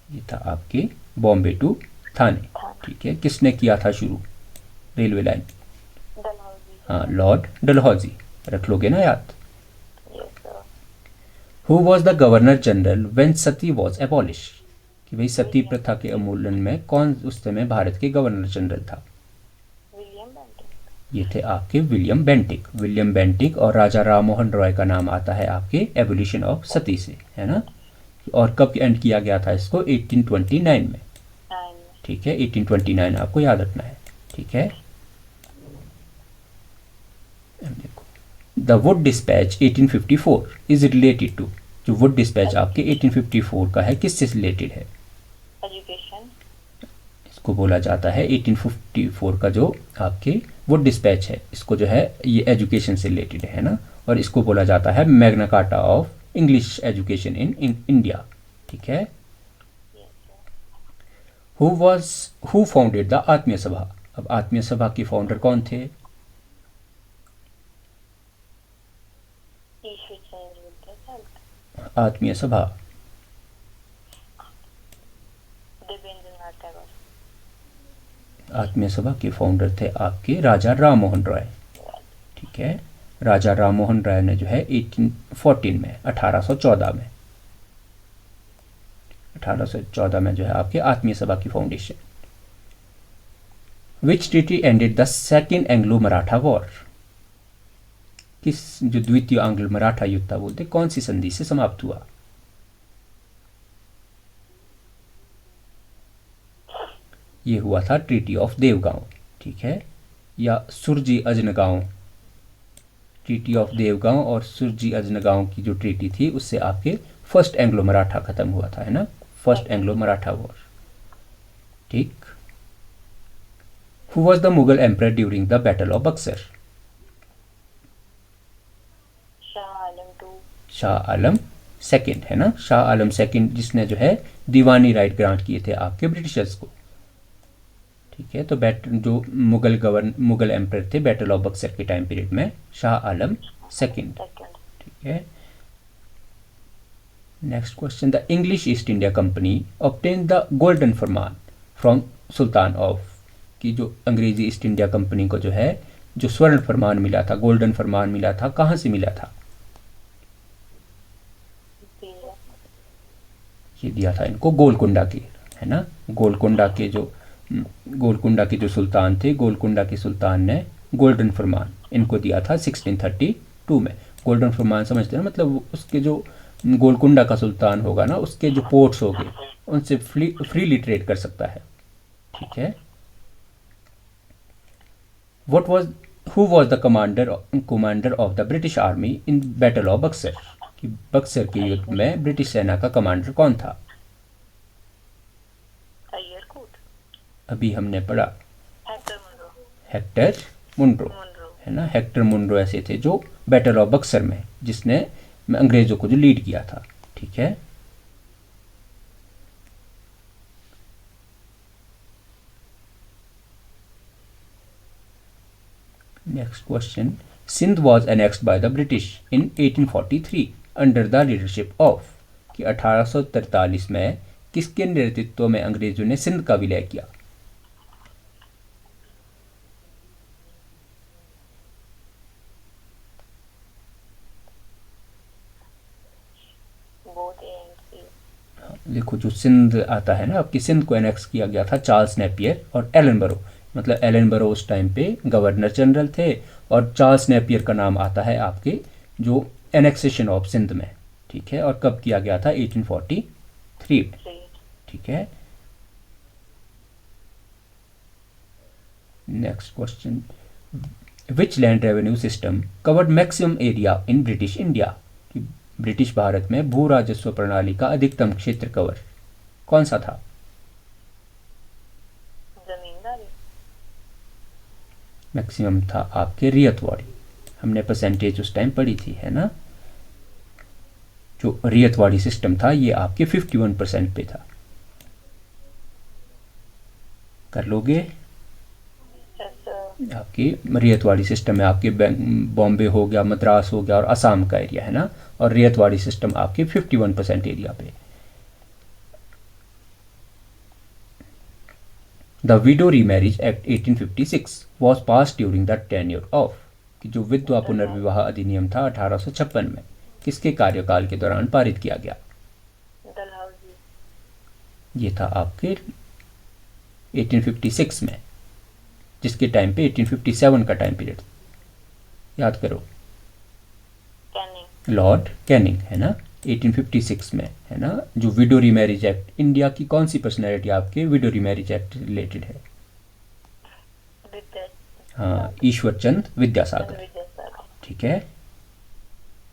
[SPEAKER 1] ये था आपके बॉम्बे टू थाने। ठीक है, किसने किया था शुरू रेलवे लाइन? हाँ, लॉर्ड डलहौजी, रख लोगे ना याद। Who was the governor general when Sati was abolish, कि भाई सती प्रथा के उन्मूलन में कौन उस समय भारत के गवर्नर जनरल था? ये थे आपके विलियम बेंटिक। विलियम बेंटिक और राजा राम मोहन रॉय का नाम आता है आपके एबोलिशन ऑफ सती से, है ना, और कब एंड किया गया था इसको? 1829 में। ठीक है, 1829 आपको याद रखना है। ठीक है, देखो, the Wood dispatch 1854 is related to, जो वुड डिस्पैच आपके 1854 का है किससे रिलेटेड है?
[SPEAKER 2] Education.
[SPEAKER 1] इसको बोला जाता है 1854 का जो आपके वो डिस्पैच है, इसको जो है ये एजुकेशन से रिलेटेड है ना, और इसको बोला जाता है Magna carta of English education in India. ठीक है।
[SPEAKER 2] Yes, sir.
[SPEAKER 1] Who founded the आत्मीय सभा। अब आत्मीय सभा के फाउंडर कौन थे?
[SPEAKER 2] Ishwar Chandra Vidyasagar.
[SPEAKER 1] आत्मीय सभा
[SPEAKER 2] Debendranath Tagore.
[SPEAKER 1] आत्मीय सभा के फाउंडर थे आपके राजा राम मोहन राय। ठीक है। राजा राम मोहन राय ने जो है 1814 में 1814 में 1814 में जो है आपके आत्मीय सभा की foundation. Which treaty ended the second Anglo Maratha war. किस जो द्वितीय आंग्ल मराठा युद्ध था बोलते कौन सी संधि से समाप्त हुआ? ये हुआ था ट्रीटी ऑफ देवगांव। ठीक है, या सुरजी अजनगांव। ट्रीटी ऑफ देवगांव और सुरजी अजनगांव की जो ट्रीटी थी उससे आपके फर्स्ट एंग्लो मराठा खत्म हुआ था, है ना, फर्स्ट एंग्लो मराठा वॉर। ठीक। Who was the Mughal emperor during the battle of Buxar.
[SPEAKER 2] Shah Alam II.
[SPEAKER 1] Shah Alam second, है ना, शाह आलम सेकंड, जिसने जो है दीवानी राइट ग्रांट किए थे आपके ब्रिटिशर्स को। ठीक है। तो जो मुगल एम्परर थे बैटल ऑफ बक्सर के टाइम पीरियड में शाह आलम सेकंड।
[SPEAKER 2] Second.
[SPEAKER 1] ठीक है। Next question, the English east India company obtain the golden Farman from Sultan of. कि जो अंग्रेजी ईस्ट इंडिया कंपनी को जो है जो स्वर्ण फरमान मिला था, गोल्डन फरमान मिला था, कहाँ से मिला था?
[SPEAKER 2] Bira.
[SPEAKER 1] ये दिया था इनको गोलकुंडा के, है ना, गोलकुंडा के जो सुल्तान थे, गोलकुंडा के सुल्तान ने गोल्डन फरमान इनको दिया था 1632 में। गोल्डन फरमान समझते हैं ना, मतलब उसके जो गोलकुंडा का सुल्तान होगा ना, उसके जो पोर्ट्स होंगे उनसे फ्रीली ट्रेड कर सकता है। ठीक है। Who was the commander of the British army in battle of Buxar. कि बक्सर के युद्ध में ब्रिटिश सेना का कमांडर कौन था?
[SPEAKER 2] Ayyarkot.
[SPEAKER 1] अभी हमने पढ़ा
[SPEAKER 2] Hector Munro.
[SPEAKER 1] Hector Munro,
[SPEAKER 2] Munro.
[SPEAKER 1] है ना। हेक्टर मुनरो ऐसे थे जो बैटल ऑफ बक्सर में जिसने अंग्रेजों को जो लीड किया था। ठीक है। Next question, Sindh was annexed by the British in 1843 under the leadership of. कि 1843 में किसके नेतृत्व में अंग्रेजों ने सिंध का विलय किया?
[SPEAKER 2] Both A and C.
[SPEAKER 1] देखो जो सिंध आता है ना आपकी, सिंध को एनेक्स किया गया था चार्ल्स नेपियर और एलन बरो। मतलब एलन बरो उस टाइम पे गवर्नर जनरल थे और चार्ल्स नेपियर का नाम आता है आपके जो एनेक्सेशन ऑफ सिंध में। ठीक है। और कब किया गया था? 1843 में।
[SPEAKER 2] 3.
[SPEAKER 1] ठीक है। Next question, which land revenue system covered maximum area in British India. British Bharat में भू राजस्व प्रणाली का अधिकतम क्षेत्र कवर कौन सा था?
[SPEAKER 2] जमींदारी.
[SPEAKER 1] मैक्सिमम था आपके रियतवाड़ी। हमने परसेंटेज उस टाइम पढ़ी थी, है ना। जो रियतवाड़ी सिस्टम था ये आपके 51% पे था। कर लोगे?
[SPEAKER 2] Yes, sir.
[SPEAKER 1] आपकी रियतवाड़ी सिस्टम में आपके बॉम्बे हो गया, मद्रास हो गया और असम का एरिया, है ना। और रियतवाड़ी सिस्टम आपके 51% एरिया पे। The widow remarriage act 1856 was pass during the tenure of. कि जो विधवा पुनर्विवाह अधिनियम था 1856 में किसके कार्यकाल के दौरान पारित किया गया?
[SPEAKER 2] डलहौजी.
[SPEAKER 1] ये था आपके 1856 में, जिसके टाइम पे 1857 का टाइम पीरियड याद करो।
[SPEAKER 2] कैनिंग.
[SPEAKER 1] लॉर्ड कैनिंग, है ना, 1856 में, है ना। जो विडो रीमैरिज एक्ट, इंडिया की कौन सी पर्सनैलिटी आपके विडो रीमैरिज एक्ट रिलेटेड है?
[SPEAKER 2] विद्या.
[SPEAKER 1] हाँ, ईश्वर चंद विद्यासागर।
[SPEAKER 2] विद्यासागर.
[SPEAKER 1] ठीक है।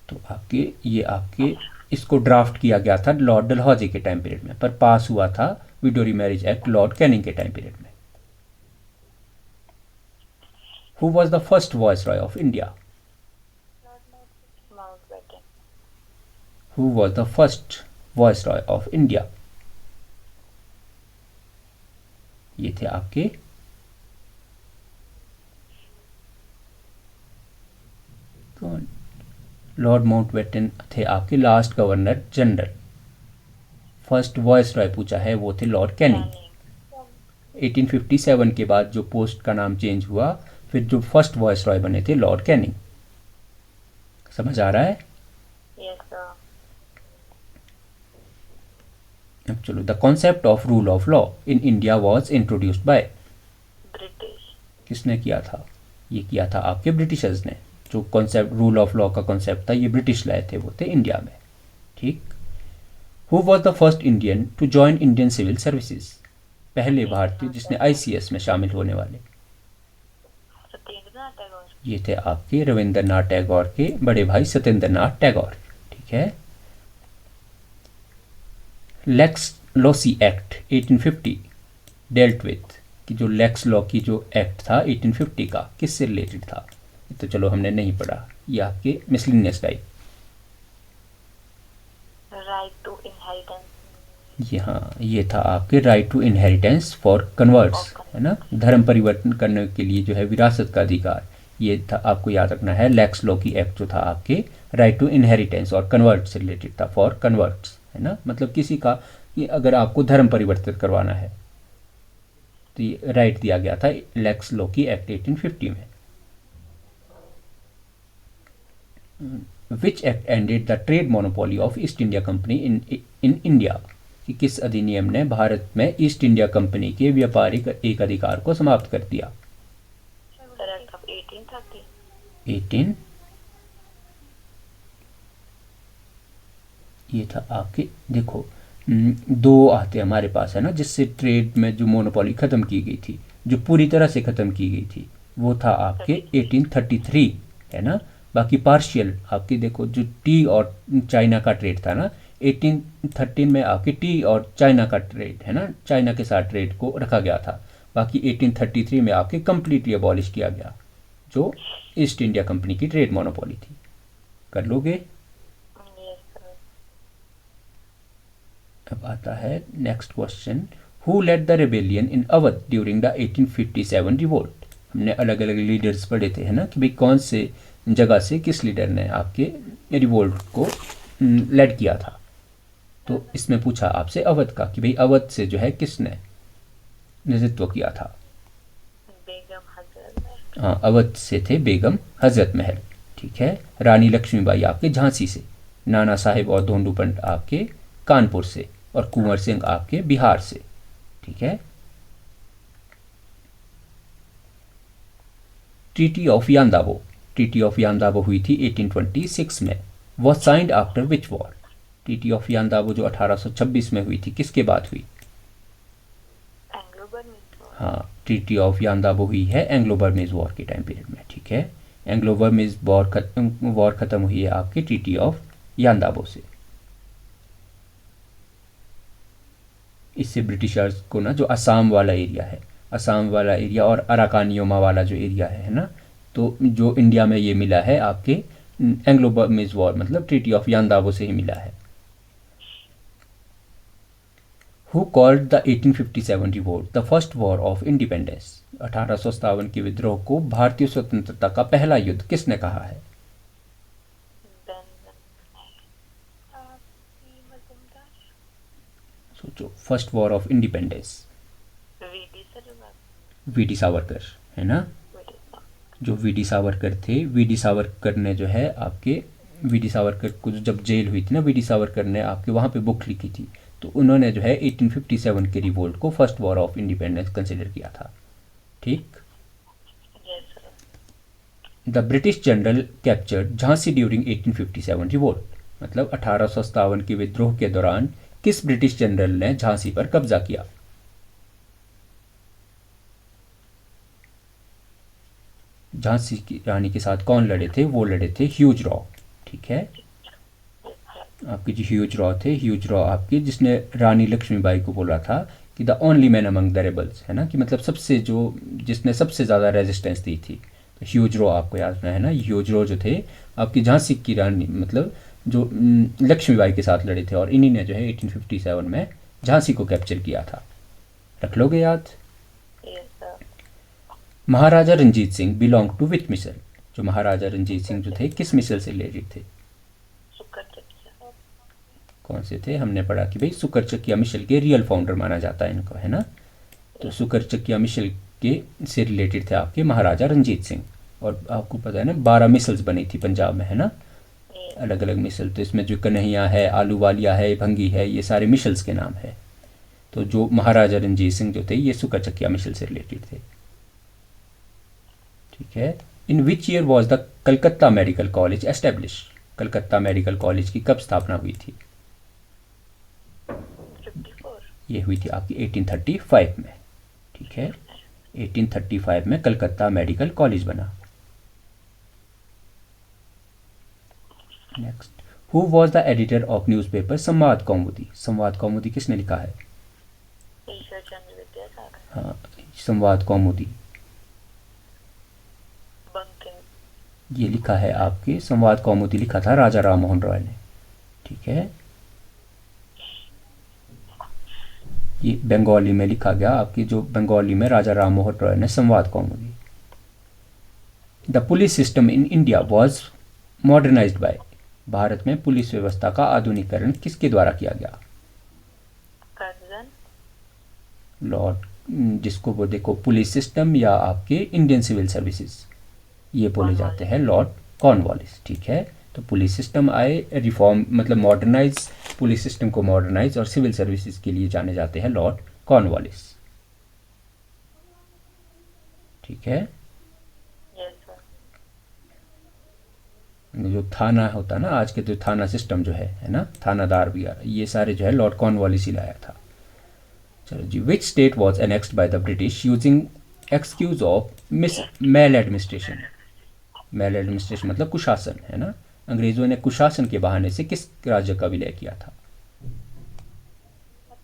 [SPEAKER 1] तो आपके ये आपके इसको ड्राफ्ट किया गया था लॉर्ड डलहौजी के टाइम पीरियड में, पर पास हुआ था window remarriage act Lord Canning के टाइम पीरियड में। Who was the first viceroy of India?
[SPEAKER 2] Mountbatten.
[SPEAKER 1] Who was the first viceroy of India? ये थे आपके कौन? लॉर्ड माउंटबेटन थे आपके last governor general. First viceroy पूछा है वो थे लॉर्ड कैनिंग। 1857 के बाद जो पोस्ट का नाम चेंज हुआ, फिर जो फर्स्ट वायसरॉय बने थे लॉर्ड कैनिंग। समझ आ रहा है?
[SPEAKER 2] Yes, sir.
[SPEAKER 1] अब चलो, the concept of rule of law in India was introduced by.
[SPEAKER 2] British.
[SPEAKER 1] किसने किया था? ये किया था आपके ब्रिटिशर्स ने। जो कॉन्सेप्ट रूल ऑफ लॉ का कॉन्सेप्ट था ये ब्रिटिश लाए थे, वो थे इंडिया में। ठीक। Who was the first Indian to join Indian civil services? पहले भारतीय जिसने आईसीएस में शामिल होने वाले।
[SPEAKER 2] Satyendra Tagore.
[SPEAKER 1] ये थे आपके रविंद्रनाथ टैगोर के बड़े भाई सत्येंद्रनाथ टैगोर। ठीक है। Lex loci act 1850 dealt with, कि जो लेक्स लॉ की जो एक्ट था 1850 का किससे रिलेटेड था? तो चलो हमने नहीं पढ़ा, ये आपके miscellaneous type.
[SPEAKER 2] Right to inheritance.
[SPEAKER 1] ये हाँ, ये था आपके right to inheritance for converts, है ना, धर्म परिवर्तन करने के लिए जो है विरासत का अधिकार। ये था, आपको याद रखना है, लेक्स लॉ की एक्ट जो था आपके राइट टू इनहेरिटेंस और कन्वर्ट से रिलेटेड था, फॉर कन्वर्ट्स, है ना, मतलब किसी का ये अगर आपको धर्म परिवर्तित करवाना है तो ये राइट दिया गया था लेक्स लॉ की एक्ट 1850 में। Which act ended the trade monopoly of east India company in India? कि किस अधिनियम ने भारत में ईस्ट इंडिया कंपनी के व्यापारिक एक अधिकार को समाप्त कर दिया?
[SPEAKER 2] Sir, Act of 1830.
[SPEAKER 1] 18, ये था आपके, देखो दो आते हमारे पास, है ना, जिससे ट्रेड में जो मोनोपोली ख़त्म की गई थी, जो पूरी तरह से ख़त्म की गई थी, वो था आपके 1833, है ना। बाकी पार्शियल आपकी देखो, जो टी और चाइना का ट्रेड था ना, 1813 में आपकी टी और चाइना का ट्रेड, है ना, चाइना के साथ ट्रेड को रखा गया था। बाकी 1833 में आपके कम्प्लीटली अबॉलिश किया गया जो ईस्ट इंडिया कंपनी की ट्रेड मोनोपोली थी। कर लोगे?
[SPEAKER 2] Yes, sir.
[SPEAKER 1] अब आता है next question. Who led the rebellion in Awadh during the 1857 revolt? हमने अलग अलग लीडर्स पढ़े थे, है ना, कि भाई कौन से जगह से किस लीडर ने आपके रिवोल्ट को लेड किया था। तो इसमें पूछा आपसे अवध का, कि भाई अवध से जो है किसने नेतृत्व किया था?
[SPEAKER 2] Begum Hazrat Mahal.
[SPEAKER 1] हाँ, अवध से थे बेगम हजरत महल। ठीक है। रानी लक्ष्मीबाई आपके झांसी से, नाना साहेब और धोंडू पंत आपके कानपुर से, और कुंवर सिंह आपके बिहार से। ठीक है। Treaty of Yandabo, treaty of Yandabo हुई थी 1826 में। Was signed after which war? Treaty of Yandabo जो 1826 में हुई थी किसके बाद हुई?
[SPEAKER 2] Anglo-Burmese War.
[SPEAKER 1] हाँ, ट्रीटी ऑफ यानदाबो हुई है एंग्लो बर्मीज वॉर के टाइम पीरियड में। ठीक है। एंग्लो बर्मीज वॉर खत्म हुई है आपकी ट्रीटी ऑफ यानदाबो से। इससे ब्रिटिशर्स को ना, जो असम वाला एरिया है, असम वाला एरिया और अराकानियोमा वाला जो एरिया है ना, तो जो इंडिया में ये मिला है आपके एंग्लो बर्मीज वॉर, मतलब ट्रीटी ऑफ यानदाबो से ही मिला है। Who called the 1857 revolt the first war of independence? 1857 के विद्रोह को भारतीय स्वतंत्रता का पहला युद्ध किसने कहा है?
[SPEAKER 2] Majumdar.
[SPEAKER 1] सोचो, first war of independence.
[SPEAKER 2] V.D. Savarkar.
[SPEAKER 1] V D Savarkar, है ना,
[SPEAKER 2] V.D. Savarkar.
[SPEAKER 1] जो वीडी सावरकर थे। वीडी सावरकर ने जो है आपके, वीडी सावरकर को जब जेल हुई थी ना, वीडी सावरकर ने आपके वहाँ पे बुक लिखी थी, तो उन्होंने जो है 1857 के रिवोल्ट को first war of independence consider किया था। ठीक।
[SPEAKER 2] Yes, sir.
[SPEAKER 1] The British general captured Jhansi during 1857 revolt, मतलब 1857 के विद्रोह के दौरान किस ब्रिटिश जनरल ने झांसी पर कब्जा किया? झांसी की रानी के साथ कौन लड़े थे? वो लड़े थे ह्यूज रॉ। ठीक है। आपके जो ह्यूज रॉ थे, ह्यूज रॉ आपके, जिसने रानी लक्ष्मीबाई को बोला था कि the only man among the rebels, है ना, कि मतलब सबसे जो जिसने सबसे ज़्यादा रेजिस्टेंस दी थी। तो ह्यूजरो आपको याद रखना है ना, ह्यूजरो जो थे आपकी झांसी की रानी, मतलब जो लक्ष्मीबाई के साथ लड़े थे, और इन्हीं ने जो है 1857 में झांसी को कैप्चर किया था। रख लोगे याद।
[SPEAKER 2] Yes, sir.
[SPEAKER 1] Maharaja Ranjit Singh belong to which misl, जो महाराजा रंजीत सिंह जो थे किस मिसल से रिलेटेड थे?
[SPEAKER 2] Sukarchakya.
[SPEAKER 1] कौन से थे? हमने पढ़ा कि भाई सुकरचकिया मिशल के रियल फाउंडर माना जाता है इनको, है ना। तो सुकरचकिया मिशल के से रिलेटेड थे आपके महाराजा रंजीत सिंह। और आपको पता है ना 12 मिसल्स बनी थी पंजाब में, है ना,
[SPEAKER 2] Yes.
[SPEAKER 1] अलग अलग मिसल। तो इसमें जो कन्हैया है, आलू वालिया है, भंगी है, ये सारे मिशल्स के नाम है। तो जो महाराजा रंजीत सिंह जो थे ये सुकरचकिया मिशल से रिलेटेड थे। ठीक है। In which year was the Calcutta medical college establish, Calcutta medical college की कब स्थापना हुई थी?
[SPEAKER 2] 54.
[SPEAKER 1] ये हुई थी आपकी 1835 में। ठीक है, 1835 में कलकत्ता मेडिकल कॉलेज बना। Next, who was the editor of newspaper संवाद कौमुदी, संवाद कौमुदी किसने लिखा है?
[SPEAKER 2] ईश्वर चंद्र विद्यासागर.
[SPEAKER 1] हाँ, संवाद कौमुदी
[SPEAKER 2] बंकिम.
[SPEAKER 1] ये लिखा है आपके, संवाद कौमुदी लिखा था राजा राम मोहन रॉय ने। ठीक है, ये बंगाली में लिखा गया आपकी, जो बंगाली में राजा राम मोहन रॉय ने Sambad Kaumudi. The police system in India was modernised by, Bharat में पुलिस व्यवस्था का आधुनिकीकरण किसके द्वारा किया गया?
[SPEAKER 2] कर्जन.
[SPEAKER 1] लॉर्ड, जिसको वो देखो पुलिस सिस्टम या आपके इंडियन सिविल सर्विसेज ये बोले जाते हैं लॉर्ड कॉर्नवालिस। ठीक है, तो पुलिस सिस्टम आए, रिफॉर्म मतलब मॉडर्नाइज, पुलिस सिस्टम को मॉडर्नाइज और सिविल सर्विसेज के लिए जाने जाते हैं लॉर्ड कॉर्नवालिस। ठीक है,
[SPEAKER 2] Yes, sir.
[SPEAKER 1] जो थाना होता है ना आज के, जो थाना सिस्टम जो है ना, थानादार भी ये सारे जो है लॉर्ड कॉर्नवालिस ही लाया था। चलो जी, which state was annexed by the British using excuse of mis maladministration, maladministration मतलब कुशासन, है ना। अंग्रेजों ने कुशासन के बहाने से किस राज्य का विलय किया था?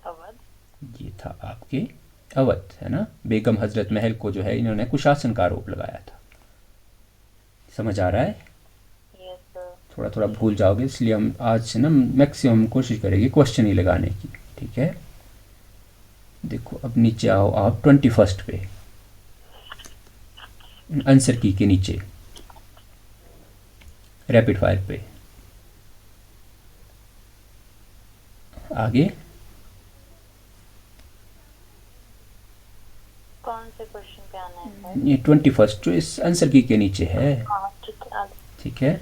[SPEAKER 2] अवध.
[SPEAKER 1] ये था आपके अवध, है ना। बेगम हजरत महल को जो है इन्होंने कुशासन का आरोप लगाया था। समझ आ रहा है?
[SPEAKER 2] Yes, sir.
[SPEAKER 1] थोड़ा थोड़ा भूल जाओगे, इसलिए हम आज से ना मैक्सिमम कोशिश करेंगे क्वेश्चन ही लगाने की। ठीक है, देखो अब नीचे आओ आप 21 पे, आंसर की के नीचे रैपिड फायर पे आगे।
[SPEAKER 2] कौन से क्वेश्चन पे आना है सर?
[SPEAKER 1] ये 21 जो इस आंसर की के नीचे है।
[SPEAKER 2] हाँ, ठीक है, आगे.
[SPEAKER 1] ठीक है,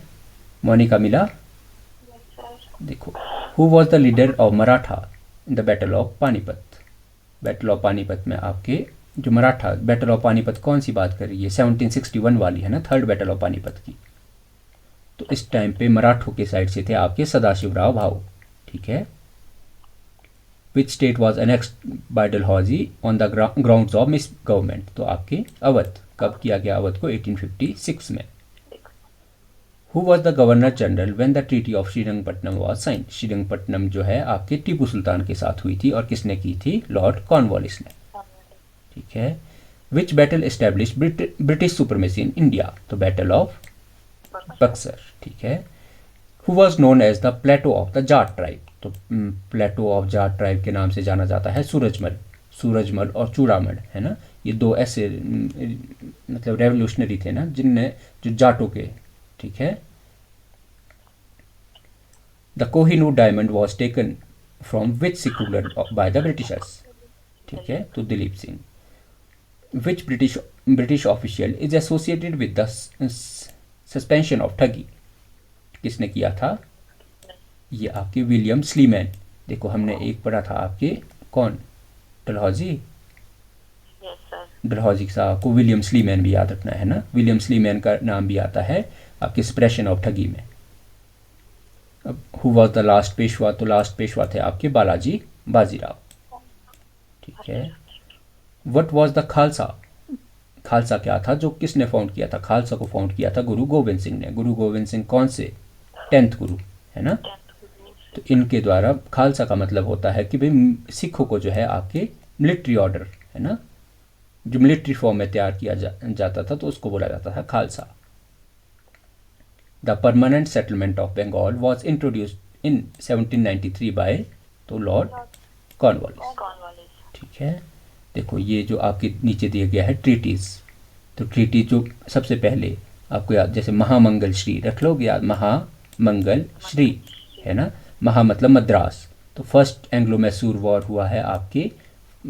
[SPEAKER 1] मोनिका मिला।
[SPEAKER 2] Yes, sir.
[SPEAKER 1] देखो, who was the leader of Maratha in the battle of Panipat, battle of Panipat में आपके जो मराठा, बैटल ऑफ पानीपत कौन सी बात कर रही है? 1761 वाली, है ना, थर्ड बैटल ऑफ पानीपत की। तो इस टाइम पे मराठों के साइड से थे आपके सदाशिवराव भाऊ। ठीक है, which state was annexed by Dalhousie on the grounds of misgovernment, तो आपके अवध। कब किया गया अवध को? 1856 में। Who was the governor general when the treaty of Srirangapatnam was sign, Srirangapatnam जो है आपके टीपू सुल्तान के साथ हुई थी, और किसने की थी? लॉर्ड कॉर्नवालिस ने। ठीक है, which battle establish British supremacy in India, तो बैटल ऑफ बक्सर। ठीक है, who was known as the Plato of the Jat tribe, तो प्लेटो ऑफ जाट ट्राइब के नाम से जाना जाता है सूरजमल, सूरजमल और चूड़ामल, है ना। ये दो ऐसे मतलब रेवोल्यूशनरी थे ना जिनने, जो जाटों के। ठीक है, the Kohinoor diamond was taken from which Sikh ruler by the Britishers. ठीक है, तो दिलीप सिंह। विच British official is associated with the suspension of ठगी, किसने किया था? ये आपके विलियम स्लीमैन। देखो हमने एक पढ़ा था आपके, कौन? डलहौजी।
[SPEAKER 2] Yes, sir.
[SPEAKER 1] डलहौजी साहब को विलियम स्लीमैन भी याद रखना है ना, विलियम स्लीमैन का नाम भी आता है आपके सप्रेशन ऑफ ठगी में। अब who was the last Peshwa, तो लास्ट पेशवा थे आपके बालाजी बाजीराव। ठीक है, what was the Khalsa, Khalsa क्या था जो किसने फाउंड किया था? खालसा को फाउंड किया था गुरु गोविंद सिंह ने। गुरु गोविंद सिंह कौन से? 10th गुरु, है ना। तो इनके द्वारा, खालसा का मतलब होता है कि भाई सिखों को जो है आपके मिलिट्री ऑर्डर, है ना, जो मिलिट्री फॉर्म में तैयार किया जाता था, तो उसको बोला जाता था Khalsa. The permanent settlement of Bengal was introduced in 1793 by तो लॉर्ड कॉर्नवालिस।
[SPEAKER 2] Cornwallis.
[SPEAKER 1] ठीक है, देखो ये जो आपके नीचे दिया गया है ट्रीटीज, तो ट्रीटीज जो सबसे पहले आपको याद, जैसे महामंगल श्री रख लोगे याद, महामंगल श्री, है ना, महा मतलब मद्रास, तो फर्स्ट एंग्लो मैसूर वॉर हुआ है आपके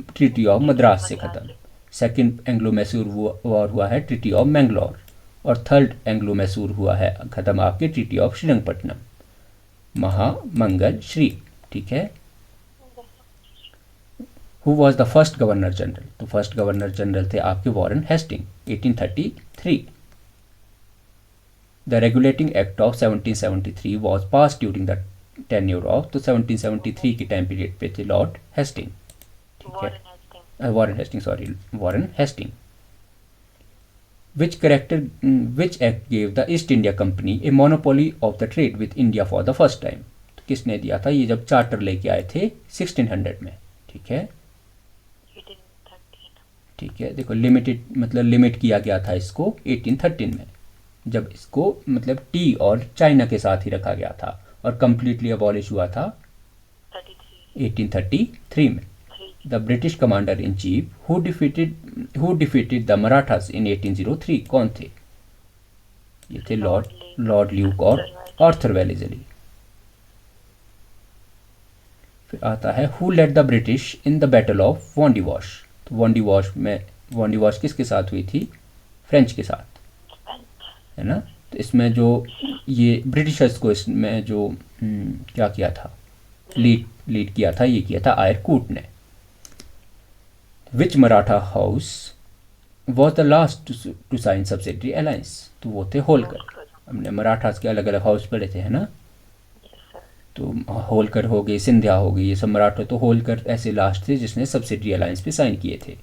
[SPEAKER 1] ट्रीटी ऑफ मद्रास से ख़त्म। सेकंड एंग्लो मैसूर वॉर हुआ है ट्रीटी ऑफ मैंगलोर, और थर्ड एंग्लो मैसूर हुआ है ख़त्म आपके ट्रीटी ऑफ श्रीरंगपट्टनम। महामंगल श्री, ठीक है। Who was the first governor general, तो फर्स्ट गवर्नर जनरल थे आपके Warren Hasting 1833। The regulating act of 1773 was pass during the tenure of, तो 1773 के टाइम पीरियड पे थे लॉर्ड हेस्टिंग, ठीक है, Warren Hasting, sorry, Warren Hasting. which act gave the East India Company a monopoly of the trade with India for the first time, तो किसने दिया था, ये जब चार्टर लेके आए थे 1600 में, ठीक है,
[SPEAKER 2] 1813.
[SPEAKER 1] ठीक है। देखो लिमिटेड मतलब लिमिट किया गया था इसको 1813 में, जब इसको मतलब टी और चाइना के साथ ही रखा गया था, और कम्प्लीटली अबॉलिश हुआ था
[SPEAKER 2] 33.
[SPEAKER 1] 1833 में। The British commander in chief who defeated the Marathas in 1803 कौन थे, ये थे लॉर्ड ल्यूक और आर्थर वेलेस्ली। फिर आता है who led the British in the battle of Wandiwash, तो वॉन्डिवॉश किसके साथ हुई थी, फ्रेंच के साथ, है ना। तो इसमें जो ये ब्रिटिशर्स को इसमें जो क्या किया था, लीड किया था, ये किया था आयरकूट ने। Which Maratha house was the last to sign subsidiary alliance, तो वो थे होलकर। हमने मराठास के अलग अलग हाउस पढ़े थे, है ना, तो होलकर हो गई, सिंधिया हो गई, ये सब मराठा, तो होलकर ऐसे लास्ट थे जिसने सब्सिडरी अलायंस पे साइन किए थे।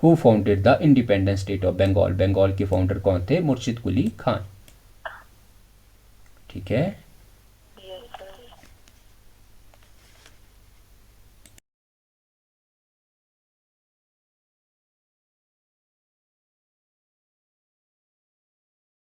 [SPEAKER 1] Who founded the independent state of Bengal, Bengal के फाउंडर कौन थे, मुर्शिद कुली खान, ठीक है।